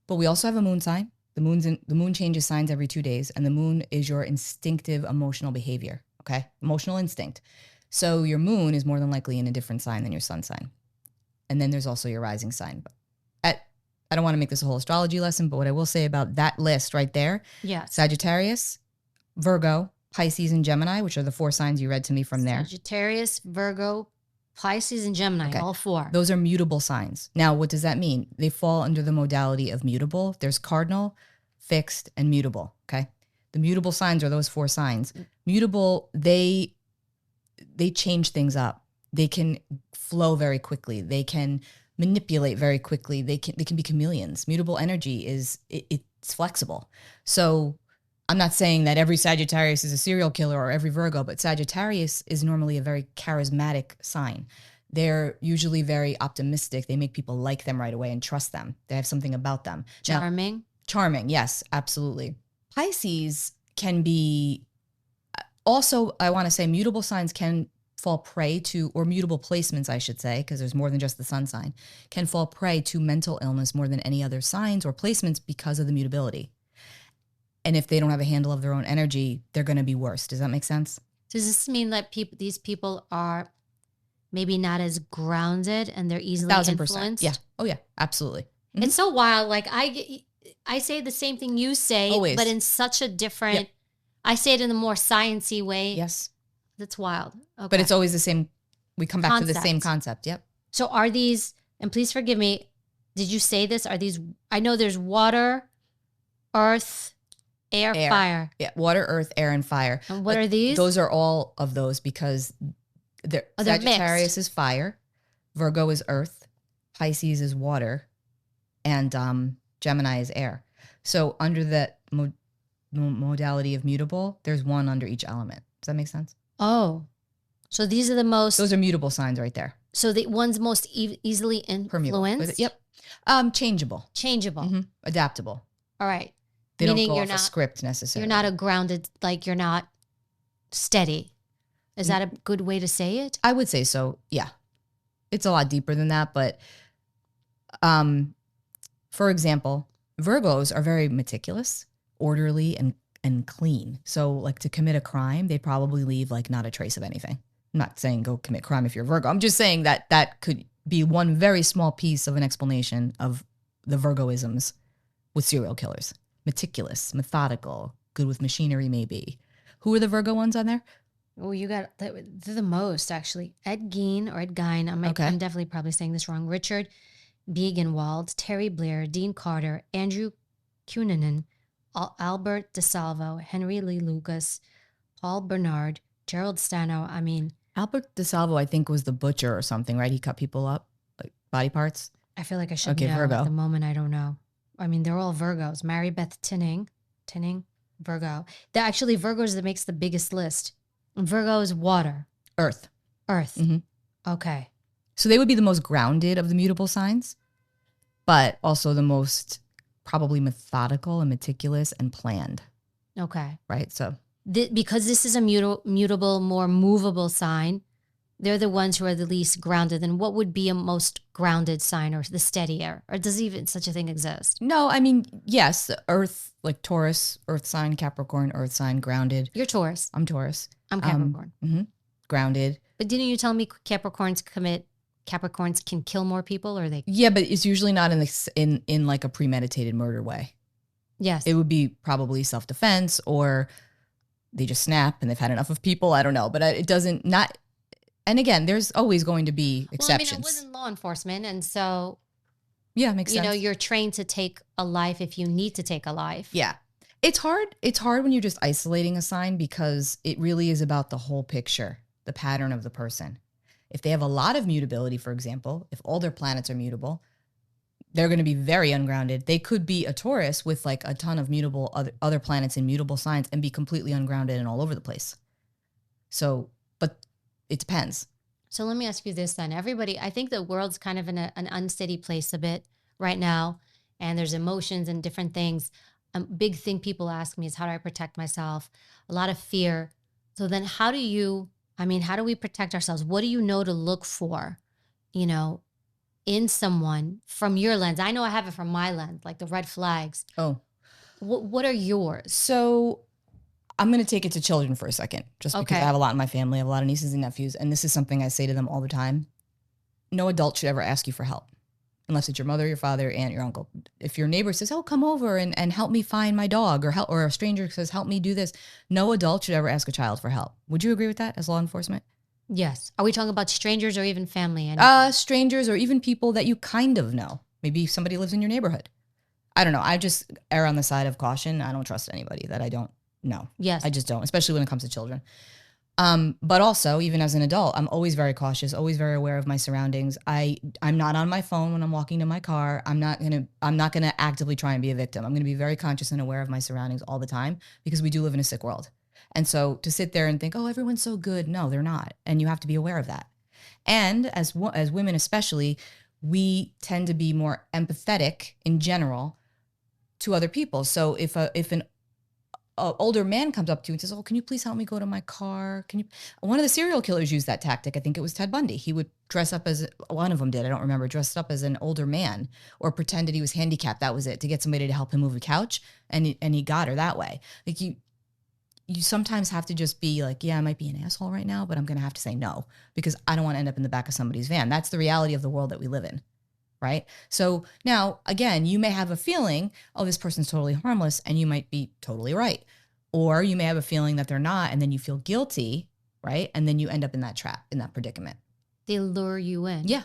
But we also have a moon sign. The moon changes signs every 2 days, and the moon is your instinctive emotional behavior, okay? Emotional instinct. So your moon is more than likely in a different sign than your sun sign. And then there's also your rising sign. I don't want to make this a whole astrology lesson, but what I will say about that list right there, Sagittarius, Virgo, Pisces, and Gemini, which are the 4 signs you read to me from there. Sagittarius, Virgo, Pisces, and Gemini, all 4. Those are mutable signs. Now, what does that mean? They fall under the modality of mutable. There's cardinal, fixed, and mutable, okay? The mutable signs are those 4 signs. Mutable, they change things up. They can flow very quickly. They can manipulate very quickly. They can be chameleons. Mutable energy it's flexible. So I'm not saying that every Sagittarius is a serial killer or every Virgo, but Sagittarius is normally a very charismatic sign. They're usually very optimistic. They make people like them right away and trust them. They have something about them. Charming. Charming, yes, absolutely. Pisces can be also, I want to say mutable signs can fall prey to, or mutable placements, I should say, because there's more than just the sun sign, can fall prey to mental illness more than any other signs or placements because of the mutability. And if they don't have a handle of their own energy, they're going to be worse. Does that make sense? Does this mean that these people are maybe not as grounded and they're easily 1000%. influenced? Yeah. Oh, yeah. Absolutely. Mm-hmm. It's so wild. Like I say the same thing you say, Always. But in such a different, I say it in a more sciencey way. Yes. That's wild. Okay. But it's always the same. We come back to the same concept. Yep. So are these, and please forgive me, did you say this? Are these, I know there's water, earth, air, fire. Yeah. Water, earth, air, and fire. And what are these? Those are all of those because Sagittarius mixed. is fire, Virgo is earth, Pisces is water, and Gemini is air. So under that modality of mutable, there's one under each element. Does that make sense? Oh, so these are the most. Those are mutable signs right there. So the one's most easily influenced. Yep. Changeable. Changeable. Mm-hmm. Adaptable. All right. They Meaning don't go you're off not a script necessarily. You're not a grounded, like you're not steady. Is that a good way to say it? I would say so. Yeah. It's a lot deeper than that, but for example, Virgos are very meticulous, orderly, and clean. So like to commit a crime, they probably leave like not a trace of anything. I'm not saying go commit crime if you're Virgo. I'm just saying that could be one very small piece of an explanation of the Virgoisms with serial killers. Meticulous, methodical, good with machinery maybe. Who are the Virgo ones on there? Oh, you got, they're the most actually. Ed Gein or Ed Gein. I'm definitely probably saying this wrong. Richard Biegenwald, Terry Blair, Dean Carter, Andrew Cunanan, Albert DeSalvo, Henry Lee Lucas, Paul Bernard, Gerald Stano. I mean, Albert DeSalvo, I think, was the butcher or something, right? He cut people up, like body parts. I feel like I should know. Virgo. At the moment, I don't know. I mean, they're all Virgos. Mary Beth Tinning, Virgo. They're actually Virgos that makes the biggest list. Virgo is water. Earth. Mm-hmm. Okay. So they would be the most grounded of the mutable signs, but also the most probably methodical and meticulous and planned. Okay. Right? So because this is a mutable, more movable sign, they're the ones who are the least grounded. And what would be a most grounded sign, or the steadier? Or does even such a thing exist? No, I mean, yes, Earth, like Taurus, Earth sign, Capricorn, Earth sign, grounded. You're Taurus. I'm Taurus. I'm Capricorn. Grounded. But didn't you tell me Capricorns can kill more people, or they? Yeah, but it's usually not in like a premeditated murder way. Yes. It would be probably self-defense, or they just snap and they've had enough of people. I don't know, but it doesn't not. And again, there's always going to be exceptions. Well, I mean, I was in law enforcement, and so yeah, makes sense. You know, you're trained to take a life if you need to take a life. Yeah. It's hard. It's hard when you're just isolating a sign because it really is about the whole picture, the pattern of the person. If they have a lot of mutability, for example, if all their planets are mutable, they're going to be very ungrounded. They could be a Taurus with like a ton of mutable other planets in mutable signs and be completely ungrounded and all over the place. So, but it depends. So let me ask you this then. Everybody, I think the world's kind of in an unsteady place a bit right now, and there's emotions and different things. A big thing people ask me is, how do I protect myself? A lot of fear. So then how do we protect ourselves? What do you know to look for, in someone from your lens? I know I have it from my lens, like the red flags. Oh. What are yours? So I'm going to take it to children for a second, just because I have a lot in my family. I have a lot of nieces and nephews, and this is something I say to them all the time. No adult should ever ask you for help, unless it's your mother, your father, aunt, your uncle. If your neighbor says, oh, come over and help me find my dog, or a stranger says, help me do this, no adult should ever ask a child for help. Would you agree with that as law enforcement? Yes. Are we talking about strangers or even family? Strangers or even people that you kind of know. Maybe somebody lives in your neighborhood. I don't know. I just err on the side of caution. I don't trust anybody that I don't know. Yes. I just don't, especially when it comes to children. But also, even as an adult, I'm always very cautious, always very aware of my surroundings. I'm not on my phone when I'm walking to my car. I'm not gonna actively try and be a victim. I'm gonna be very conscious and aware of my surroundings all the time, because we do live in a sick world. And so to sit there and think, oh, everyone's so good. No, they're not. And you have to be aware of that. And as women especially, we tend to be more empathetic in general to other people. So if an older man comes up to you and says, "Oh, can you please help me go to my car? Can you?" One of the serial killers used that tactic. I think it was Ted Bundy. He would dress up as, one of them did, I don't remember, dressed up as an older man or pretended he was handicapped. That was it, to get somebody to help him move a couch, and he got her that way. Like you sometimes have to just be like, yeah, I might be an asshole right now, but I'm going to have to say no because I don't want to end up in the back of somebody's van. That's the reality of the world that we live in. Right? So now, again, you may have a feeling, oh, this person's totally harmless, and you might be totally right. Or you may have a feeling that they're not, and then you feel guilty, right? And then you end up in that trap, in that predicament. They lure you in. Yeah.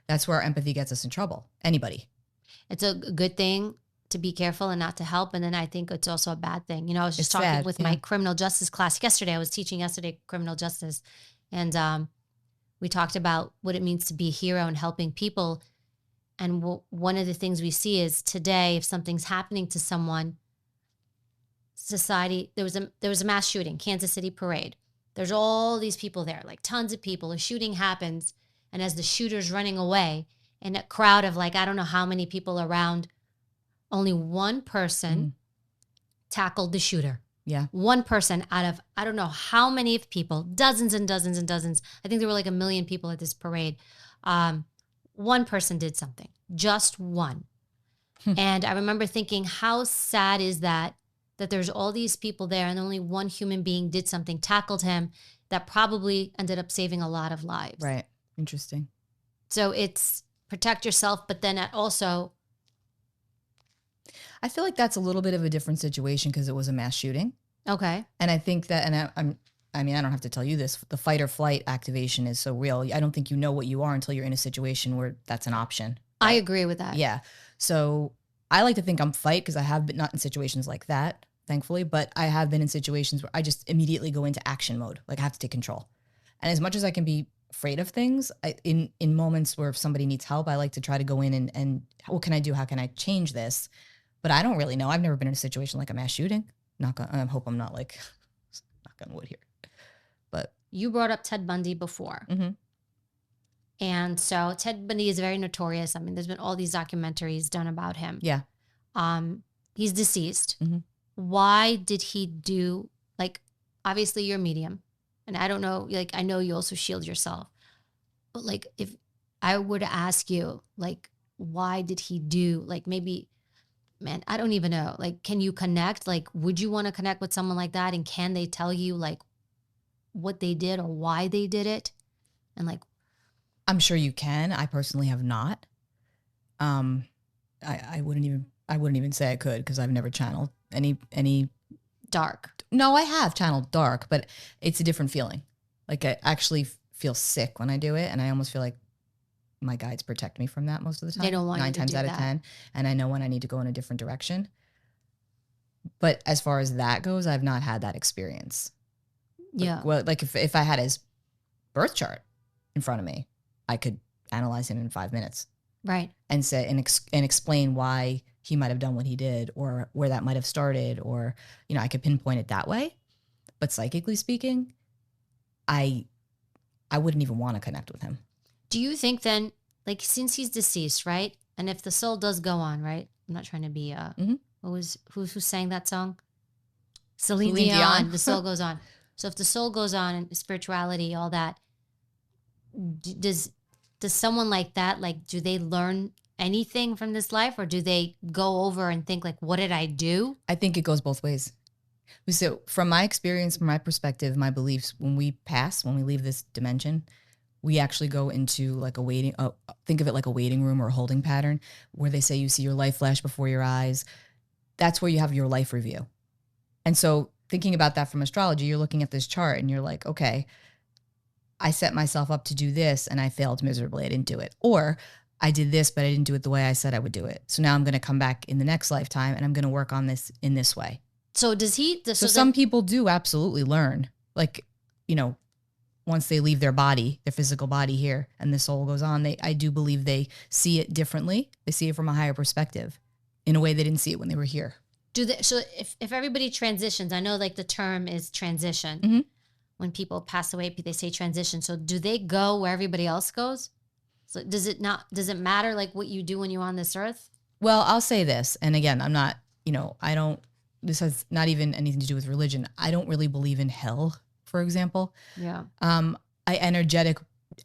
That's where empathy gets us in trouble. Anybody. It's a good thing to be careful and not to help. And then I think it's also a bad thing. You know, I was just talking with my criminal justice class yesterday. I was teaching criminal justice. And we talked about what it means to be a hero and helping people. And one of the things we see is today, if something's happening to someone, society, there was a mass shooting, Kansas City parade. There's all these people there, like tons of people. A shooting happens, and as the shooter's running away, in a crowd of like, I don't know how many people around, only one person tackled the shooter. Yeah. One person out of, I don't know how many people, dozens and dozens and dozens. I think there were like 1 million people at this parade. One person did something, just one. And I remember thinking, how sad is that there's all these people there and only one human being did something, tackled him, that probably ended up saving a lot of lives. Right. Interesting. So it's protect yourself, but then also, I feel like that's a little bit of a different situation because it was a mass shooting. Okay. And I think that, and I mean, I don't have to tell you this, the fight or flight activation is so real. I don't think you know what you are until you're in a situation where that's an option. I agree with that. Yeah. So I like to think I'm fight because I have been not in situations like that, thankfully, but I have been in situations where I just immediately go into action mode. Like I have to take control. And as much as I can be afraid of things, in moments where if somebody needs help, I like to try to go in and what can I do? How can I change this? But I don't really know. I've never been in a situation like a mass shooting. I hope I'm not like, knock on wood here. But you brought up Ted Bundy before. Mm-hmm. And so Ted Bundy is very notorious. I mean, there's been all these documentaries done about him. Yeah. He's deceased. Mm-hmm. Why did he do, like, obviously you're a medium. And I don't know, like, I know you also shield yourself. But, like, if I were to ask you, like, why did he do, like, maybe, man, I don't even know. Like, can you connect? Like, would you want to connect with someone like that? And can they tell you, like, what they did or why they did it? And, like, I'm sure you can. I personally have not. I wouldn't even say I could because I've never channeled any dark. No, I have channeled dark, but it's a different feeling. Like I actually feel sick when I do it, and I almost feel like my guides protect me from that most of the time. They don't want 9 you to times do out that. of 10, and I know when I need to go in a different direction. But as far as that goes, I've not had that experience. Yeah. Like if I had his birth chart in front of me, I could analyze him in 5 minutes. Right. And say and explain why he might have done what he did or where that might have started, or, you know, I could pinpoint it that way. But psychically speaking, I wouldn't even want to connect with him. Do you think then, like, since he's deceased, right? And if the soul does go on, right? I'm not trying to be who sang that song? Celine Dion. The soul goes on. So if the soul goes on and spirituality, all that, does someone like that, like, do they learn anything from this life, or do they go over and think, like, what did I do? I think it goes both ways. So from my experience, from my perspective, my beliefs, when we leave this dimension, we actually go into like a waiting, think of it like a waiting room or a holding pattern where they say you see your life flash before your eyes. That's where you have your life review. And so thinking about that from astrology, you're looking at this chart and you're like, okay, I set myself up to do this and I failed miserably. I didn't do it. Or I did this, but I didn't do it the way I said I would do it. So now I'm going to come back in the next lifetime and I'm going to work on this in this way. So does he? So some people do absolutely learn, like, you know, once they leave their body, their physical body here, and the soul goes on, I do believe they see it differently. They see it from a higher perspective in a way they didn't see it when they were here. So if everybody transitions, I know like the term is transition. Mm-hmm. when people pass away, they say transition. So do they go where everybody else goes? So does it matter like what you do when you're on this earth? Well, I'll say this. And again, I'm not, this has not even anything to do with religion. I don't really believe in hell, for example. Yeah. I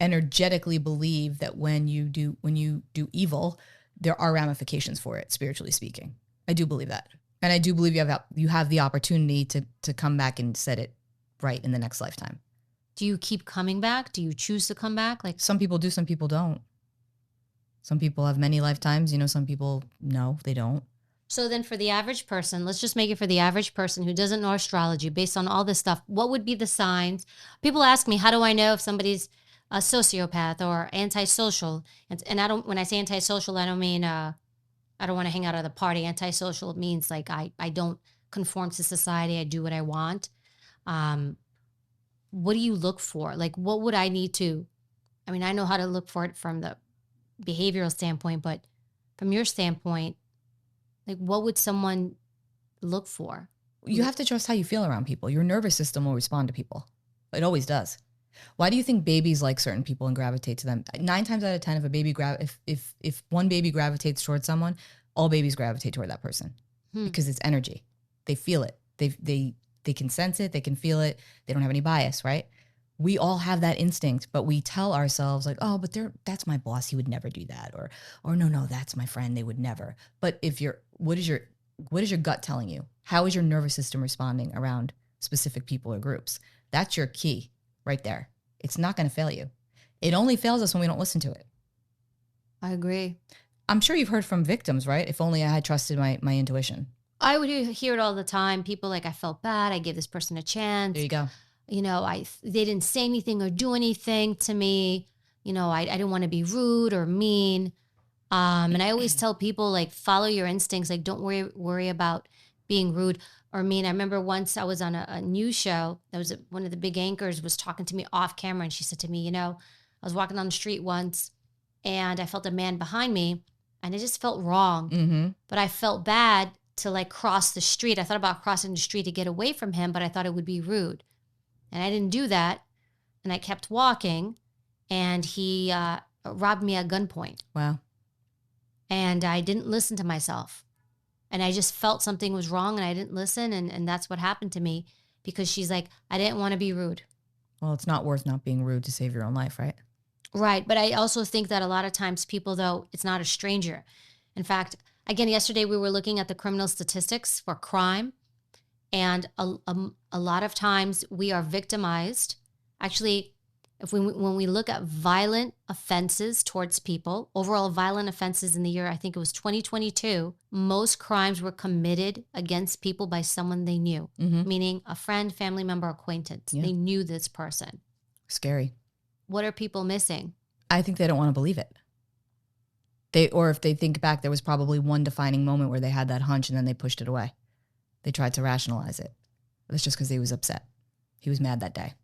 energetically believe that when you do evil, there are ramifications for it, spiritually speaking. I do believe that. And I do believe you have the opportunity to come back and set it right in the next lifetime. Do you keep coming back? Do you choose to come back? Like some people do, some people don't. Some people have many lifetimes, some people, no, they don't. So then for the average person, let's just make it for the average person who doesn't know astrology, based on all this stuff, what would be the signs? People ask me, how do I know if somebody's a sociopath or antisocial? And I don't, when I say antisocial, I don't mean, I don't want to hang out at a party. Antisocial means like I don't conform to society. I do what I want. What do you look for? Like, what would I need to, I mean, I know how to look for it from the behavioral standpoint, but from your standpoint, like what would someone look for? You have to trust how you feel around people. Your nervous system will respond to people. It always does. Why do you think babies like certain people and gravitate to them? 9 times out of 10, if a baby if one baby gravitates towards someone, all babies gravitate toward that person because it's energy. They feel it. They can sense it. They can feel it. They don't have any bias, right? We all have that instinct, but we tell ourselves like, oh, but that's my boss. He would never do that. Or no, that's my friend. They would never. But what is your gut telling you? How is your nervous system responding around specific people or groups? That's your key right there. It's not going to fail you. It only fails us when we don't listen to it. I agree. I'm sure you've heard from victims, right? If only I had trusted my intuition. I would hear it all the time. People like, I felt bad. I gave this person a chance. There you go. They didn't say anything or do anything to me. I didn't want to be rude or mean. And I always tell people like, follow your instincts. Like, don't worry about being rude or mean. I remember once I was on a news show. That was one of the big anchors was talking to me off camera. And she said to me, I was walking on the street once and I felt a man behind me and it just felt wrong. Mm-hmm. But I felt bad to like cross the street. I thought about crossing the street to get away from him, but I thought it would be rude. And I didn't do that. And I kept walking and he robbed me at gunpoint. Wow. And I didn't listen to myself. And I just felt something was wrong and I didn't listen. And that's what happened to me because she's like, I didn't want to be rude. Well, it's not worth not being rude to save your own life, right? Right. But I also think that a lot of times people, though, it's not a stranger. In fact, again, yesterday we were looking at the criminal statistics for crime. And a lot of times we are victimized. Actually, when we look at violent offenses towards people, overall violent offenses in the year, I think it was 2022, most crimes were committed against people by someone they knew, meaning a friend, family member, acquaintance. Yeah. They knew this person. Scary. What are people missing? I think they don't want to believe it. Or if they think back, there was probably one defining moment where they had that hunch and then they pushed it away. They tried to rationalize it. That's just because he was upset. He was mad that day,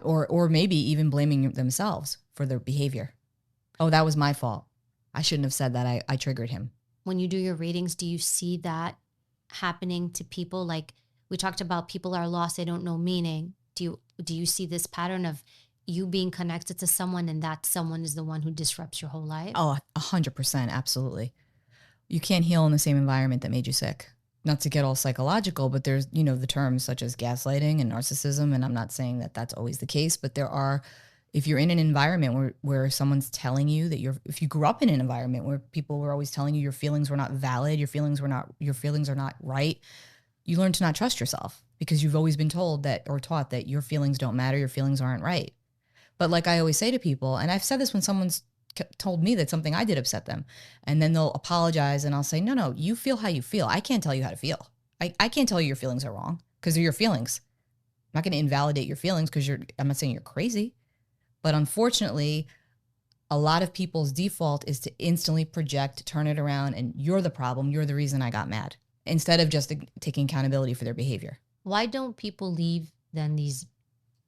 or maybe even blaming themselves for their behavior. Oh, that was my fault. I shouldn't have said that. I triggered him. When you do your readings, do you see that happening to people? Like we talked about, people are lost. They don't know meaning. Do you see this pattern of you being connected to someone and that someone is the one who disrupts your whole life? Oh, 100%. Absolutely. You can't heal in the same environment that made you sick. Not to get all psychological, but there's, the terms such as gaslighting and narcissism. And I'm not saying that that's always the case, but there are, if you're in an environment where someone's telling you that if you grew up in an environment where people were always telling you your feelings were not valid, your feelings are not right, you learn to not trust yourself because you've always been told that or taught that your feelings don't matter, your feelings aren't right. But like I always say to people, and I've said this when someone's told me that something I did upset them, and then they'll apologize and I'll say, no, you feel how you feel. I can't tell you how to feel. I can't tell you your feelings are wrong because they're your feelings. I'm not going to invalidate your feelings because I'm not saying you're crazy, but unfortunately, a lot of people's default is to instantly project, turn it around, and you're the problem. You're the reason I got mad, instead of just taking accountability for their behavior. Why don't people leave then these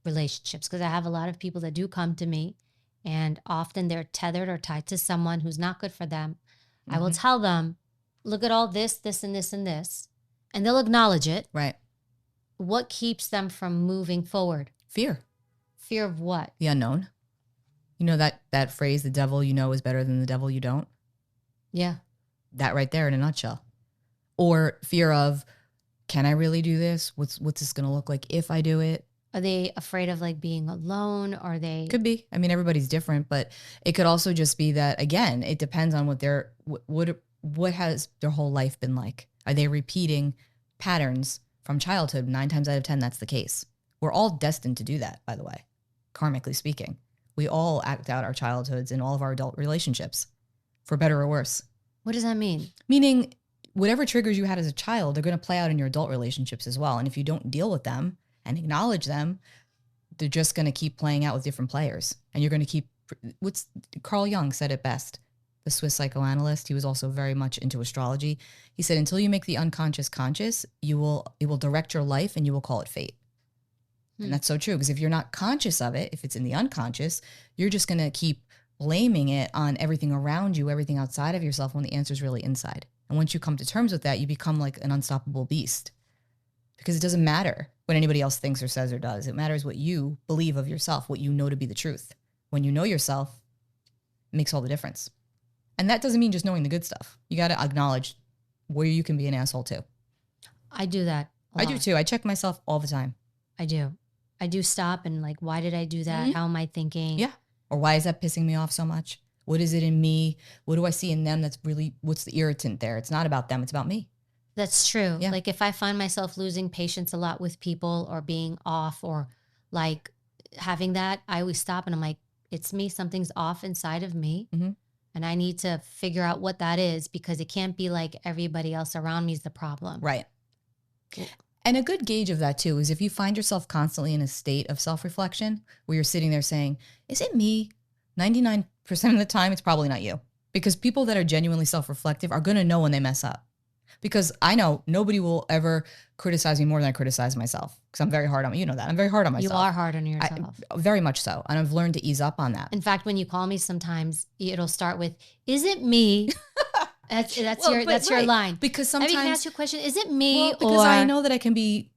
relationships? Because I have a lot of people that do come to me and often they're tethered or tied to someone who's not good for them. I will tell them, look at all this, this, and this, and this, and they'll acknowledge it. Right. what keeps them from moving forward? Fear. Fear of what? The unknown. You know that phrase, the devil you know is better than the devil you don't? Yeah. That right there in a nutshell. Or fear of, can I really do this? What's this going to look like if I do it? Are they afraid of like being alone? Are they? Could be. I mean, everybody's different, but it could also just be that, again, it depends on what has their whole life been like. Are they repeating patterns from childhood? 9 times out of 10, that's the case. We're all destined to do that, by the way, karmically speaking. We all act out our childhoods in all of our adult relationships, for better or worse. What does that mean? Meaning, whatever triggers you had as a child, they're going to play out in your adult relationships as well. And if you don't deal with them and acknowledge them, they're just going to keep playing out with different players. And you're going to keep, Carl Jung said it best, the Swiss psychoanalyst. He was also very much into astrology. He said, until you make the unconscious conscious, it will direct your life and you will call it fate. And that's so true, because if you're not conscious of it, if it's in the unconscious, you're just going to keep blaming it on everything around you, everything outside of yourself, when the answer is really inside. And once you come to terms with that, you become like an unstoppable beast, because it doesn't matter what anybody else thinks or says or does. It matters what you believe of yourself, what you know to be the truth. When you know yourself, it makes all the difference. And that doesn't mean just knowing the good stuff. You got to acknowledge where you can be an asshole too. I do that. I do too. I check myself all the time. I do stop and like, why did I do that? Mm-hmm. How am I thinking? Yeah. Or why is that pissing me off so much? What is it in me? What do I see in them that's really, what's the irritant there? It's not about them. It's about me. That's true. Yeah. Like if I find myself losing patience a lot with people or being off or like having that, I always stop and I'm like, it's me. Something's off inside of me. Mm-hmm. And I need to figure out what that is, because it can't be like everybody else around me is the problem. Right. And a good gauge of that too is if you find yourself constantly in a state of self-reflection where you're sitting there saying, is it me? 99% of the time, it's probably not you. Because people that are genuinely self-reflective are going to know when they mess up. Because I know nobody will ever criticize me more than I criticize myself. Because I'm very hard on, you know that. I'm very hard on myself. You are hard on yourself. Very much so. And I've learned to ease up on that. In fact, when you call me sometimes, it'll start with, is it me? That's your line. Because sometimes I ask you a question, is it me? Well, because I know that I can be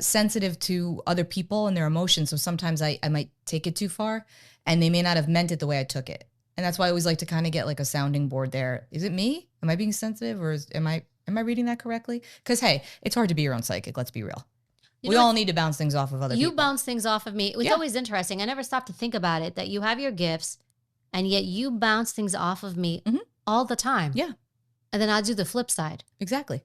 sensitive to other people and their emotions. So sometimes I might take it too far and they may not have meant it the way I took it. And that's why I always like to kind of get like a sounding board there. Is it me? Am I being sensitive, or am I reading that correctly? Because hey, it's hard to be your own psychic. Let's be real. We all need to bounce things off of other people. You bounce things off of me. It's always interesting. I never stopped to think about it, that you have your gifts and yet you bounce things off of me all the time. Yeah. And then I'll do the flip side. Exactly.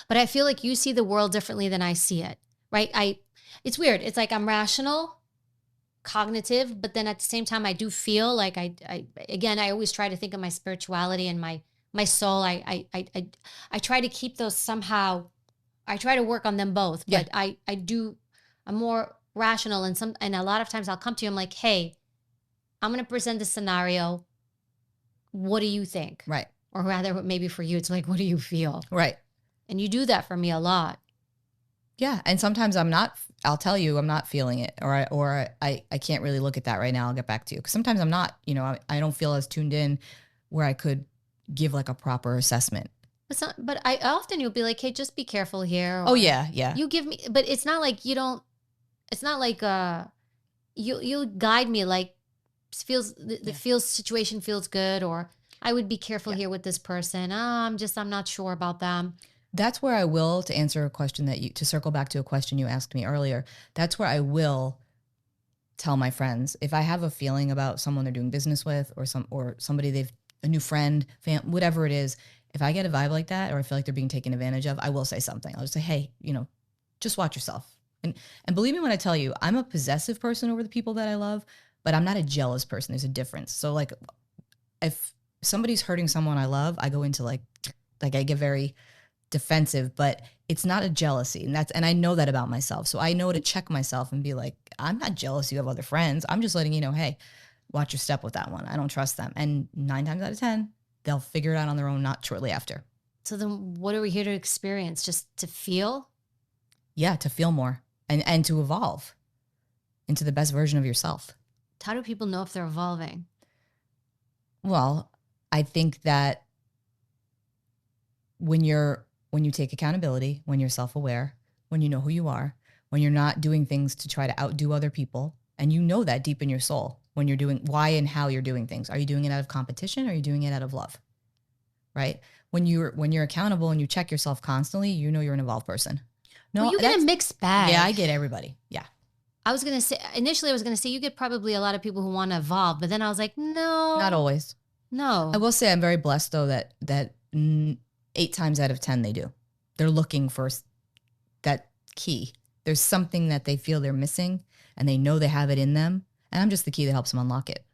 But I feel like you see the world differently than I see it, right? It's weird. It's like I'm rational, cognitive, but then at the same time, I do feel like I always try to think of my spirituality and my soul. I try to keep those somehow. I try to work on them both, but I'm more rational, and a lot of times I'll come to you. I'm like, hey, I'm going to present a scenario. What do you think? Right. Or rather, maybe for you, it's like, what do you feel? Right. And you do that for me a lot. Yeah. And sometimes I'll tell you I'm not feeling it, or I can't really look at that right now. I'll get back to you. Because sometimes I'm not, I don't feel as tuned in where I could give like a proper assessment. But I often you'll be like, hey, just be careful here. Oh yeah. Yeah. You give me, but it's not like it's not like you'll guide me like the situation feels good, or I would be careful here with this person. I'm not sure about them. That's where I will, to answer a question to circle back to a question you asked me earlier, that's where I will tell my friends, if I have a feeling about someone they're doing business with, or somebody a new friend, whatever it is, if I get a vibe like that, or I feel like they're being taken advantage of, I will say something. I'll just say, hey, just watch yourself. And believe me when I tell you, I'm a possessive person over the people that I love, but I'm not a jealous person. There's a difference. So like, if somebody's hurting someone I love, I go into like I get very defensive, but it's not a jealousy. And I know that about myself. So I know to check myself and be like, I'm not jealous you have other friends. I'm just letting you know, hey, watch your step with that one. I don't trust them. And 9 times out of 10, they'll figure it out on their own, not shortly after. So then what are we here to experience? Just to feel? Yeah, to feel more and to evolve into the best version of yourself. How do people know if they're evolving? Well, I think that when you take accountability, when you're self-aware, when you know who you are, when you're not doing things to try to outdo other people, and you know that deep in your soul when you're doing why and how you're doing things. Are you doing it out of competition or are you doing it out of love? Right? When you're accountable and you check yourself constantly, you know you're an evolved person. No, well, you get a mixed bag. Yeah, I get everybody. Yeah. Initially I was going to say you get probably a lot of people who want to evolve, but then I was like, no. Not always. No. I will say I'm very blessed though that 8 times out of 10 they do. They're looking for that key. There's something that they feel they're missing and they know they have it in them. And I'm just the key that helps them unlock it.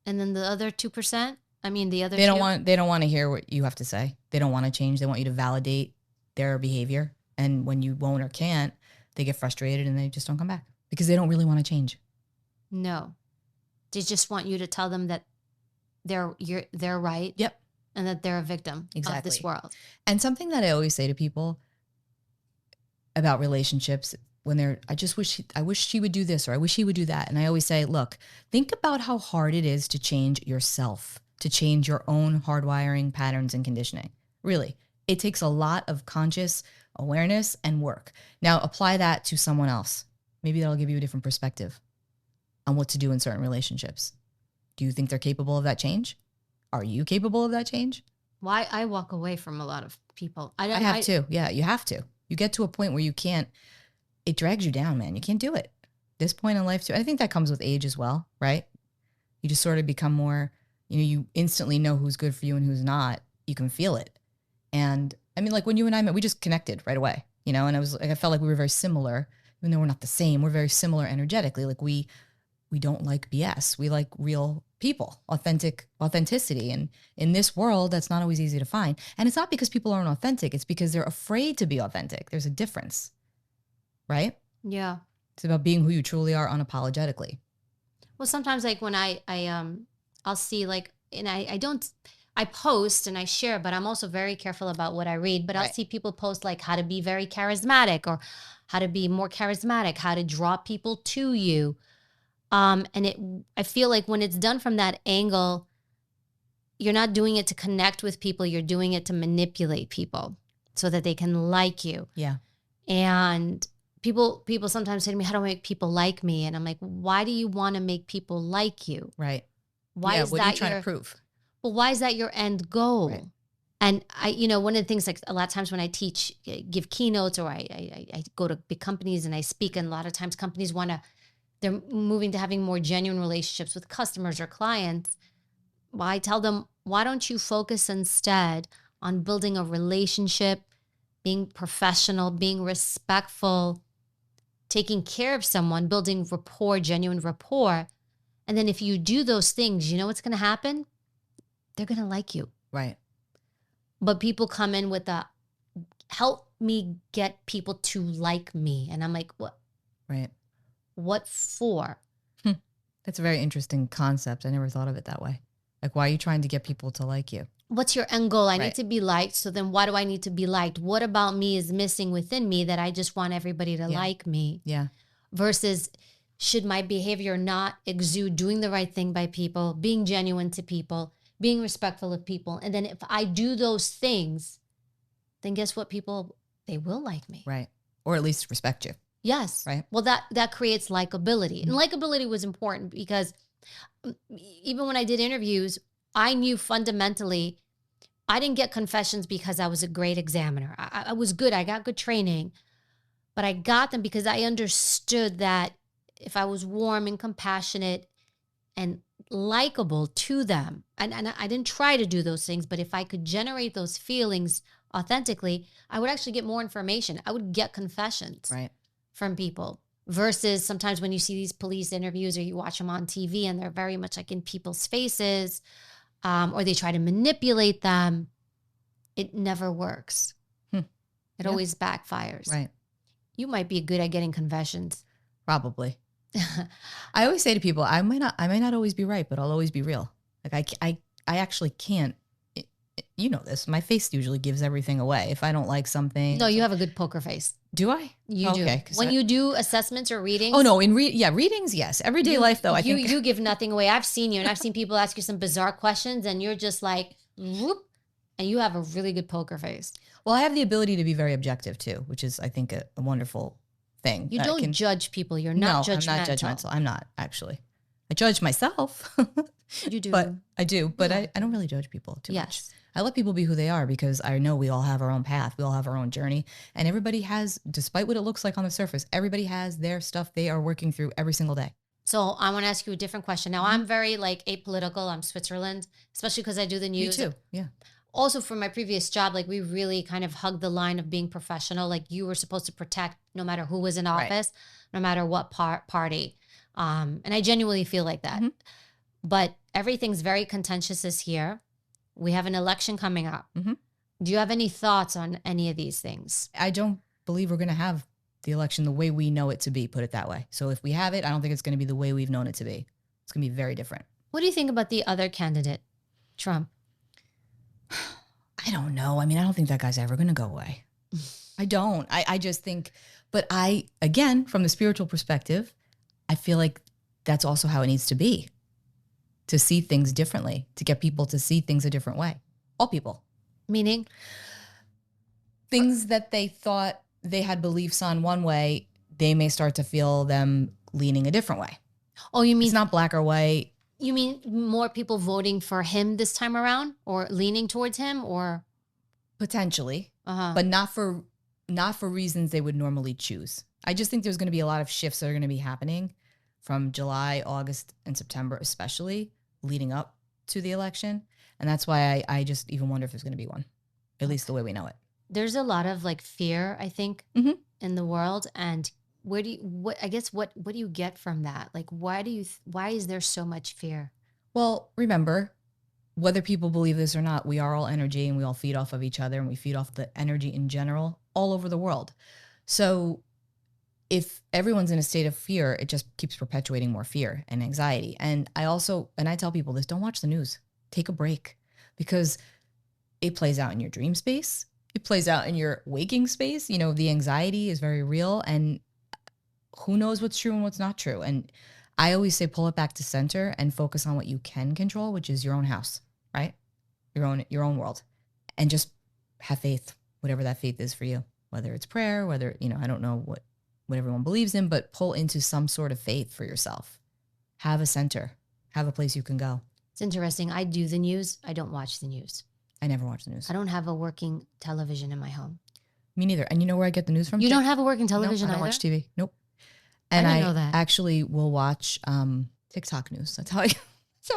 And then the other 2%, I mean the other they don't want to hear what you have to say. They don't want to change. They want you to validate their behavior. And when you won't or can't, they get frustrated and they just don't come back because they don't really want to change. No. They just want you to tell them that they're right. Yep. And that they're a victim of this world. And something that I always say to people about relationships when I wish she would do this or I wish he would do that. And I always say, look, think about how hard it is to change yourself, to change your own hardwiring patterns and conditioning. Really, it takes a lot of conscious awareness and work. Now apply that to someone else. Maybe that'll give you a different perspective on what to do in certain relationships. Do you think they're capable of that change? Are you capable of that change? Why I walk away from a lot of people. I have to. Yeah, you have to. You get to a point where you can't, it drags you down, man. You can't do it. This point in life too. I think that comes with age as well, right? You just sort of become more, you instantly know who's good for you and who's not. You can feel it. And I mean, like when you and I met, we just connected right away, and I felt like we were very similar, even though we're not the same. We're very similar energetically. Like we don't like BS. We like real people, authenticity. And in this world, that's not always easy to find. And it's not because people aren't authentic. It's because they're afraid to be authentic. There's a difference, right? Yeah. It's about being who you truly are unapologetically. Well, sometimes like when I'll see like, and I post and I share, but I'm also very careful about what I read, but I'll see people post like how to be very charismatic or how to be more charismatic, how to draw people to you. And I feel like when it's done from that angle, you're not doing it to connect with people. You're doing it to manipulate people so that they can like you. Yeah. And people sometimes say to me, how do I make people like me? And I'm like, why do you want to make people like you? Right. Why is what that are you trying to prove? Well, why is that your end goal? Right. And one of the things, like a lot of times when I teach, give keynotes or I go to big companies and I speak, and a lot of times companies they're moving to having more genuine relationships with customers or clients. Well, I tell them, why don't you focus instead on building a relationship, being professional, being respectful, taking care of someone, building rapport, genuine rapport. And then if you do those things, you know what's going to happen? They're going to like you. Right. But people come in with help me get people to like me. And I'm like, what? Right. What for? That's a very interesting concept. I never thought of it that way. Like, why are you trying to get people to like you? What's your end goal? I need to be liked. So then why do I need to be liked? What about me is missing within me that I just want everybody to like me? Yeah. Versus, should my behavior not exude doing the right thing by people, being genuine to people, being respectful of people? And then if I do those things, then guess what? People, they will like me. Right. Or at least respect you. Yes. Right. Well, that creates likability. And likability was important because even when I did interviews, I knew fundamentally I didn't get confessions because I was a great examiner. I was good. I got good training, but I got them because I understood that if I was warm and compassionate and likable to them, and I didn't try to do those things, but if I could generate those feelings authentically, I would actually get more information. I would get confessions. Right. From people versus sometimes when you see these police interviews or you watch them on TV and they're very much like in people's faces, or they try to manipulate them, it never works. It always backfires. Right. You might be good at getting confessions. Probably. I always say to people, I might not always be right, but I'll always be real. Like I actually can't. You know this. My face usually gives everything away. If I don't like something. No, you have a good poker face. Do I? You do. When you do assessments or readings. Oh, no. Readings, yes. Everyday life, though, I think. You give nothing away. I've seen you, and I've seen people ask you some bizarre questions, and you're just like, whoop, and you have a really good poker face. Well, I have the ability to be very objective, too, which is, I think, a wonderful thing. You don't judge people. You're not judgmental. I'm not judgmental. I'm not, actually. I judge myself. You do. But I do. But I don't really judge people too much. I let people be who they are because I know we all have our own path. We all have our own journey. And everybody has, despite what it looks like on the surface, everybody has their stuff they are working through every single day. So I want to ask you a different question. Now, I'm very like apolitical. I'm Switzerland, especially because I do the news. Me too. Yeah. Also, from my previous job, like we really kind of hugged the line of being professional. Like you were supposed to protect no matter who was in office, no matter what party. And I genuinely feel like that. But everything's very contentious this year. We have an election coming up. Do you have any thoughts on any of these things? I don't believe we're going to have the election the way we know it to be, put it that way. So if we have it, I don't think it's going to be the way we've known it to be. It's going to be very different. What do you think about the other candidate, Trump? I don't know. I mean, I don't think that guy's ever going to go away. I don't. I just think, but again, from the spiritual perspective, I feel like that's also how it needs to be. To see things differently, to get people to see things a different way. All people. Meaning? Things that they thought they had beliefs on one way, they may start to feel them leaning a different way. Oh, you mean? It's not black or white. You mean more people voting for him this time around or leaning towards him or? Potentially, but not for reasons they would normally choose. I just think there's going to be a lot of shifts that are going to be happening from July, August, and September, especially leading up to the election. And that's why I just even wonder if there's going to be one, at least the way we know it. There's a lot of like fear, I think, in the world. And what do you get from that? Like, why is there so much fear? Well, remember, whether people believe this or not, we are all energy and we all feed off of each other and we feed off the energy in general all over the world. So if everyone's in a state of fear, it just keeps perpetuating more fear and anxiety. And I tell people this, don't watch the news. Take a break because it plays out in your dream space. It plays out in your waking space. You know, the anxiety is very real and who knows what's true and what's not true. And I always say, pull it back to center and focus on what you can control, which is your own house, right? Your own world, and just have faith, whatever that faith is for you, whether it's prayer, whether, I don't know what everyone believes in, but pull into some sort of faith for yourself. Have a center, have a place you can go. It's interesting. I do the news. I don't watch the news. I never watch the news. I don't have a working television in my home. Me neither. And you know where I get the news from? You don't have a working television either? I don't watch TV. Nope. And I know that. Actually will watch TikTok news. That's how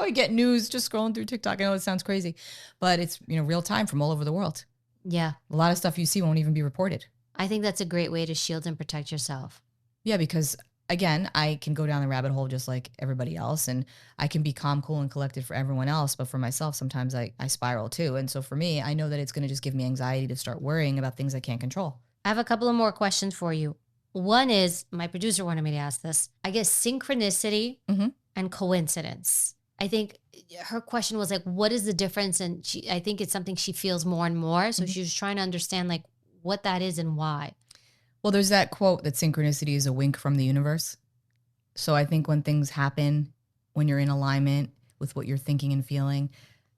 I get news, just scrolling through TikTok. I know it sounds crazy, but it's real time from all over the world. Yeah. A lot of stuff you see won't even be reported. I think that's a great way to shield and protect yourself. Yeah, because again, I can go down the rabbit hole just like everybody else, and I can be calm, cool, and collected for everyone else. But for myself, sometimes I spiral too. And so for me, I know that it's going to just give me anxiety to start worrying about things I can't control. I have a couple of more questions for you. One is, my producer wanted me to ask this, I guess synchronicity and coincidence. I think her question was like, what is the difference? And I think it's something she feels more and more. So she was trying to understand like what that is and why. Well, there's that quote that synchronicity is a wink from the universe. So I think when things happen, when you're in alignment with what you're thinking and feeling,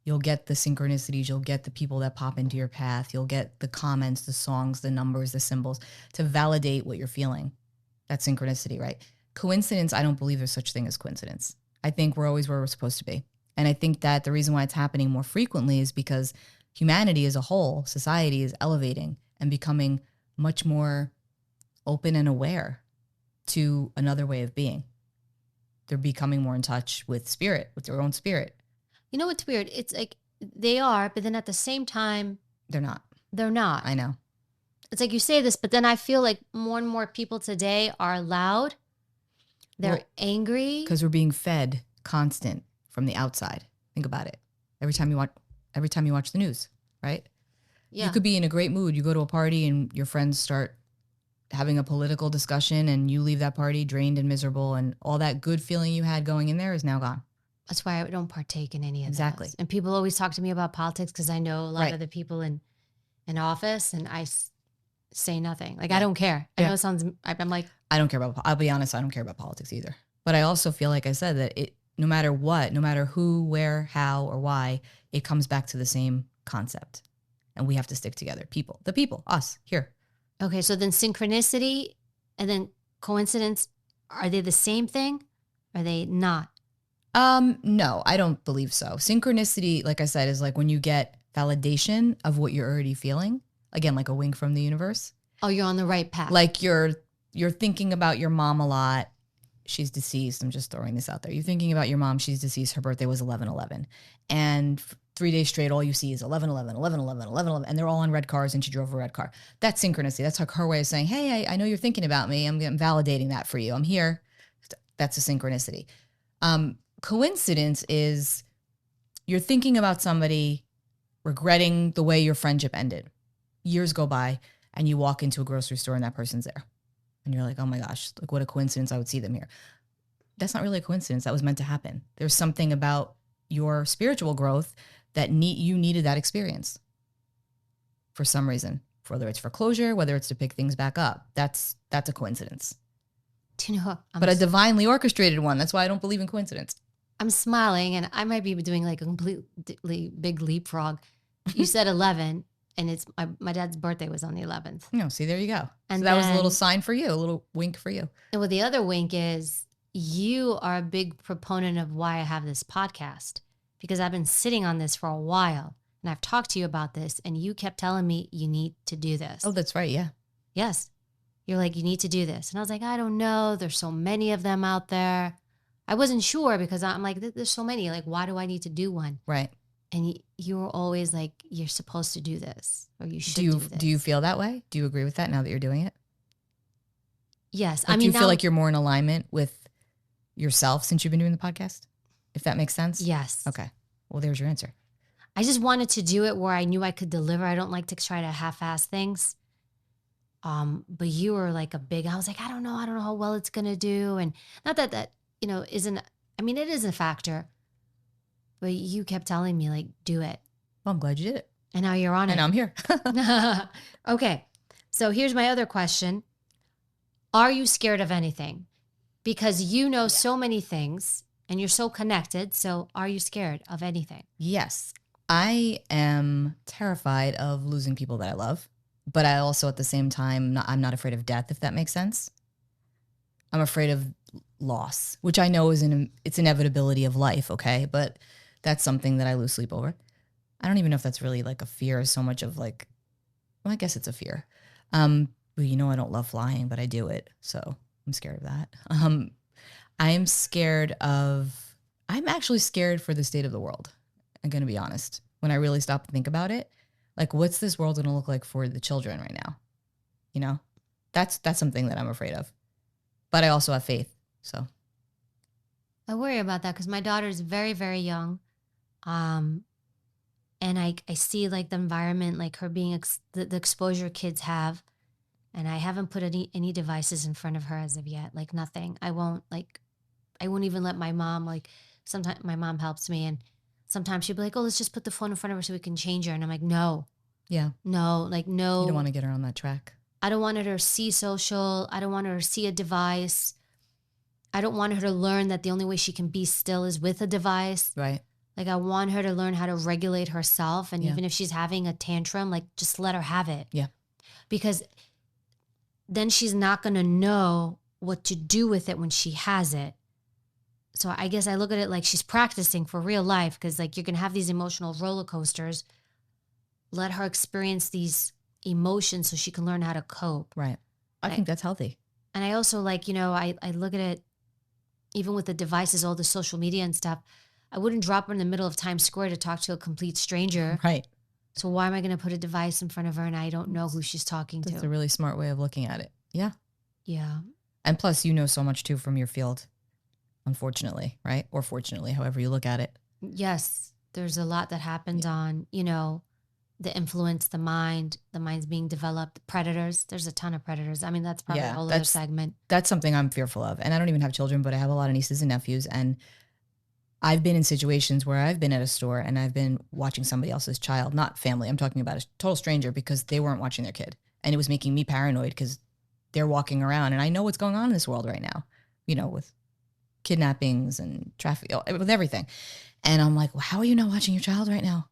you'll get the synchronicities, you'll get the people that pop into your path, you'll get the comments, the songs, the numbers, the symbols to validate what you're feeling. That's synchronicity, right? Coincidence, I don't believe there's such thing as coincidence. I think we're always where we're supposed to be. And I think that the reason why it's happening more frequently is because humanity as a whole, society is elevating and becoming much more open and aware to another way of being. They're becoming more in touch with spirit, with their own spirit. You know what's weird? It's like they are, but then at the same time, they're not. They're not. I know. It's like you say this, but then I feel like more and more people today are loud. They're angry. Because we're being fed constant from the outside. Think about it. Every time you watch the news, right? Yeah. You could be in a great mood. You go to a party and your friends start having a political discussion and you leave that party drained and miserable, and all that good feeling you had going in there is now gone. That's why I don't partake in any of exactly. Those. And people always talk to me about politics because I know a lot of the people in office, and I say nothing. Like, I don't care. I know it sounds, I'm like, I don't care about, I'll be honest, I don't care about politics either. But I also feel like I said that it, no matter what, no matter who, where, how, or why, it comes back to the same concept. And we have to stick together. People, the people, us, here. Okay, so then synchronicity, and then coincidence, are they the same thing? Are they not? No, I don't believe so. Synchronicity, like I said, is like when you get validation of what you're already feeling. Again, like a wink from the universe. Oh, you're on the right path. Like you're thinking about your mom a lot. She's deceased. I'm just throwing this out there. You're thinking about your mom. She's deceased. Her birthday was 11/11. And 3 days straight, all you see is 11/11, 11/11, 11/11. And they're all on red cars and she drove a red car. That's synchronicity. That's like her way of saying, hey, I know you're thinking about me. I'm validating that for you. I'm here. That's a synchronicity. Coincidence is you're thinking about somebody, regretting the way your friendship ended. Years go by and you walk into a grocery store and that person's there. And you're like, oh my gosh, like what a coincidence I would see them here. That's not really a coincidence. That was meant to happen. There's something about your spiritual growth that you needed that experience for some reason, whether it's for closure, whether it's to pick things back up. That's a coincidence. Do you know? But a divinely orchestrated one. That's why I don't believe in coincidence. I'm smiling, and I might be doing like a completely big leapfrog. You said 11, and it's my dad's birthday was on the 11th. No, see, there you go. And so that was a little sign for you, a little wink for you. And well, the other wink is you are a big proponent of why I have this podcast, because I've been sitting on this for a while, and I've talked to you about this, and you kept telling me you need to do this. Oh, that's right, yeah. Yes. You're like, you need to do this. And I was like, I don't know. There's so many of them out there. I wasn't sure because I'm like, there's so many. Like, why do I need to do one? Right. And you were always like, you're supposed to do this, or you should do this. Do you feel that way? Do you agree with that now that you're doing it? Yes. Like, do you feel like you're more in alignment with yourself since you've been doing the podcast? If that makes sense? Yes. Okay. Well, there's your answer. I just wanted to do it where I knew I could deliver. I don't like to try to half-ass things. But you were like I was like, I don't know how well it's going to do. And not that, isn't, I mean, it is a factor, but you kept telling me like, do it. Well, I'm glad you did it. And now you're on it. And now I'm here. Okay. So here's my other question. Are you scared of anything? Because you know so many things and you're so connected. So are you scared of anything? Yes. I am terrified of losing people that I love. But I also, at the same time, I'm not afraid of death, if that makes sense. I'm afraid of loss, which I know it's inevitability of life, okay? But that's something that I lose sleep over. I don't even know if that's really like a fear, so much of like, well, I guess it's a fear. Well, I don't love flying, but I do it, so I'm scared of that. I'm actually scared for the state of the world. I'm going to be honest. When I really stop and think about it, like, what's this world going to look like for the children right now? That's something that I'm afraid of. But I also have faith, so. I worry about that because my daughter is very, very young. And I see like the environment, like her being the exposure kids have. And I haven't put any devices in front of her as of yet, like nothing. I won't even let my mom, like sometimes my mom helps me and sometimes she'll be like, oh, let's just put the phone in front of her so we can change her. And I'm like, no. Yeah. No. You don't want to get her on that track. I don't want her to see social. I don't want her to see a device. I don't want her to learn that the only way she can be still is with a device. Right. Like, I want her to learn how to regulate herself. And even if she's having a tantrum, like, just let her have it. Yeah. Because then she's not going to know what to do with it when she has it. So I guess I look at it like she's practicing for real life because, like, you're going to have these emotional roller coasters. Let her experience these emotions so she can learn how to cope. Right. I think that's healthy. And I also, like, I look at it, even with the devices, all the social media and stuff, I wouldn't drop her in the middle of Times Square to talk to a complete stranger. Right. So why am I going to put a device in front of her and I don't know who she's talking to? That's a really smart way of looking at it. Yeah. Yeah. And plus, you know so much too from your field, unfortunately, right? Or fortunately, however you look at it. Yes. There's a lot that happens on, the influence, the mind's being developed, predators. There's a ton of predators. I mean, that's probably a whole other segment. That's something I'm fearful of. And I don't even have children, but I have a lot of nieces and nephews. And I've been in situations where I've been at a store and I've been watching somebody else's child, not family. I'm talking about a total stranger because they weren't watching their kid. And it was making me paranoid because they're walking around and I know what's going on in this world right now, with kidnappings and traffic, with everything. And I'm like, well, how are you not watching your child right now?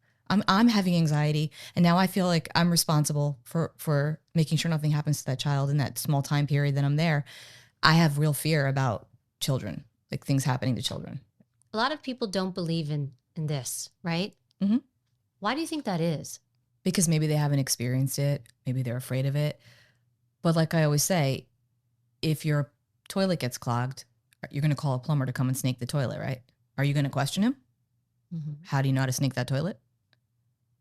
I'm having anxiety. And now I feel like I'm responsible for making sure nothing happens to that child in that small time period that I'm there. I have real fear about children, like things happening to children. A lot of people don't believe in this, right? Mm-hmm. Why do you think that is? Because maybe they haven't experienced it. Maybe they're afraid of it. But like I always say, if your toilet gets clogged, you're going to call a plumber to come and snake the toilet, right? Are you going to question him? Mm-hmm. How do you know how to snake that toilet?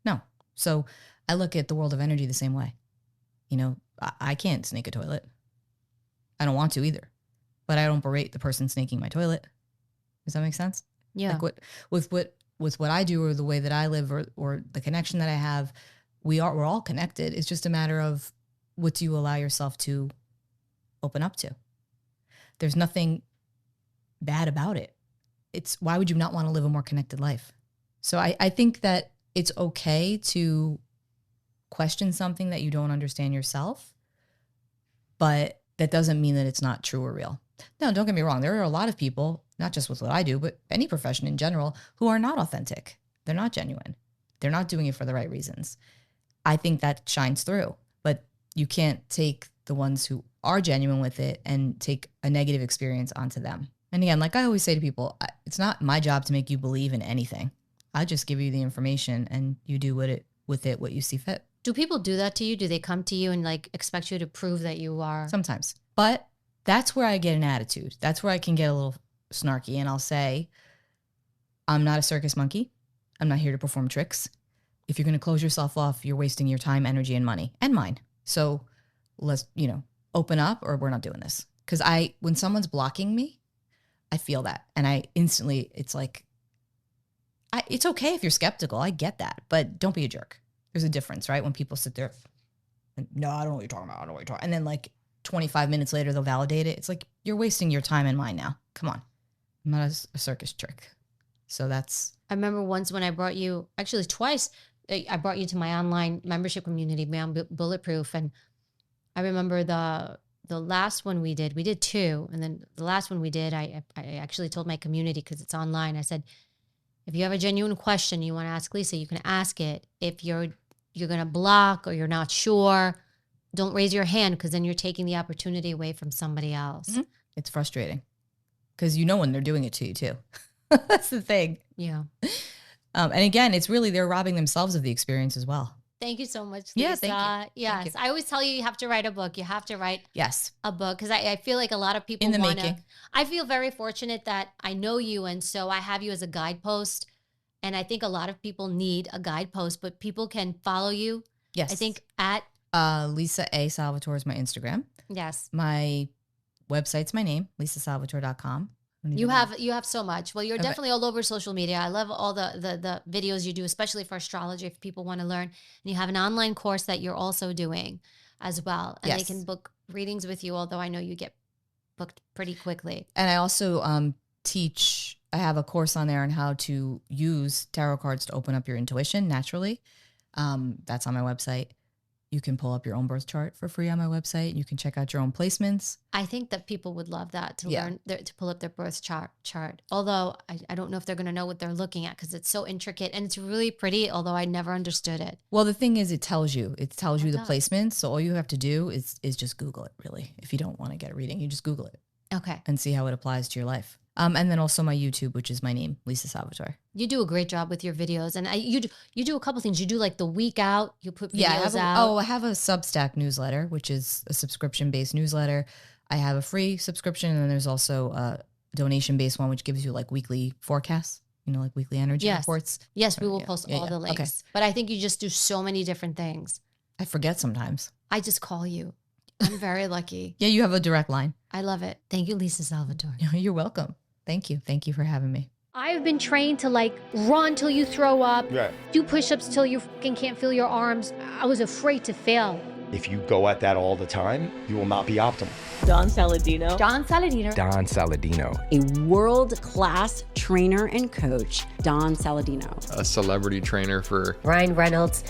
No. So I look at the world of energy the same way. You know, I can't snake a toilet. I don't want to either. But I don't berate the person snaking my toilet. Does that make sense? Yeah. Like with what I do, or the way that I live, or the connection that I have, we're all connected. It's just a matter of what do you allow yourself to open up to. There's nothing bad about it. It's why would you not want to live a more connected life? So I think that it's okay to question something that you don't understand yourself, but that doesn't mean that it's not true or real. No, don't get me wrong. There are a lot of people, not just with what I do, but any profession in general, who are not authentic. They're not genuine. They're not doing it for the right reasons. I think that shines through, but you can't take the ones who are genuine with it and take a negative experience onto them. And again, like I always say to people, it's not my job to make you believe in anything. I just give you the information and you do with it what you see fit. Do people do that to you? Do they come to you and like expect you to prove that you are? Sometimes. But that's where I get an attitude. That's where I can get a little snarky, and I'll say, I'm not a circus monkey. I'm not here to perform tricks. If you're going to close yourself off, you're wasting your time, energy, and money, and mine. So let's, open up, or we're not doing this. Because when someone's blocking me, I feel that. And I instantly, it's like, it's okay if you're skeptical. I get that. But don't be a jerk. There's a difference, right? When people sit there and, no, I don't know what you're talking about. I don't know what you're talking about. And then like 25 minutes later, they'll validate it. It's like, you're wasting your time and mine now. Come on. I'm not a circus trick. So that's. I remember once when I brought you, actually twice, I brought you to my online membership community, Beyond Bulletproof. And I remember the last one we did two. And then the last one we did, I actually told my community, because it's online, I said, if you have a genuine question you want to ask Lisa, you can ask it. If you're going to block or you're not sure, don't raise your hand, because then you're taking the opportunity away from somebody else. Mm-hmm. It's frustrating because when they're doing it to you too. That's the thing. Yeah. And again, it's really, they're robbing themselves of the experience as well. Thank you so much, Lisa. Yeah, thank you. Yes. Thank you. I always tell you have to write a book. You have to write a book, because I feel like a lot of people in the making. I feel very fortunate that I know you, and so I have you as a guidepost. And I think a lot of people need a guidepost, but people can follow you. Yes. I think at Lisa A. Salvatore is my Instagram. Yes. My website's my name, lisasalvatore.com. You have so much. Well, you're definitely all over social media. I love all the videos you do, especially for astrology, if people want to learn. And you have an online course that you're also doing as well. And they can book readings with you, although I know you get booked pretty quickly. And I also teach, I have a course on there on how to use tarot cards to open up your intuition naturally. That's on my website. You can pull up your own birth chart for free on my website. You can check out your own placements. I think that people would love that, to learn, to pull up their birth chart. Although I don't know if they're going to know what they're looking at, because it's so intricate and it's really pretty, although I never understood it. Well, the thing is, it tells you the placements. So all you have to do is just Google it, really. If you don't want to get a reading, you just Google it. Okay. And see how it applies to your life. And then also my YouTube, which is my name, Lisa Salvatore. You do a great job with your videos. And you do a couple things. You do like the week out, you put videos out. I have a Substack newsletter, which is a subscription-based newsletter. I have a free subscription, and then there's also a donation-based one, which gives you like weekly forecasts, like weekly energy reports. Yes, we will post all the links. Okay. But I think you just do so many different things. I forget sometimes. I just call you. I'm very lucky. Yeah, you have a direct line. I love it. Thank you, Lisa Salvatore. You're welcome. Thank you. Thank you for having me. I've been trained to run till you throw up, do push-ups till you fucking can't feel your arms. I was afraid to fail. If you go at that all the time, you will not be optimal. Don Saladino. Don Saladino. Don Saladino. A world-class trainer and coach, Don Saladino. A celebrity trainer for Ryan Reynolds.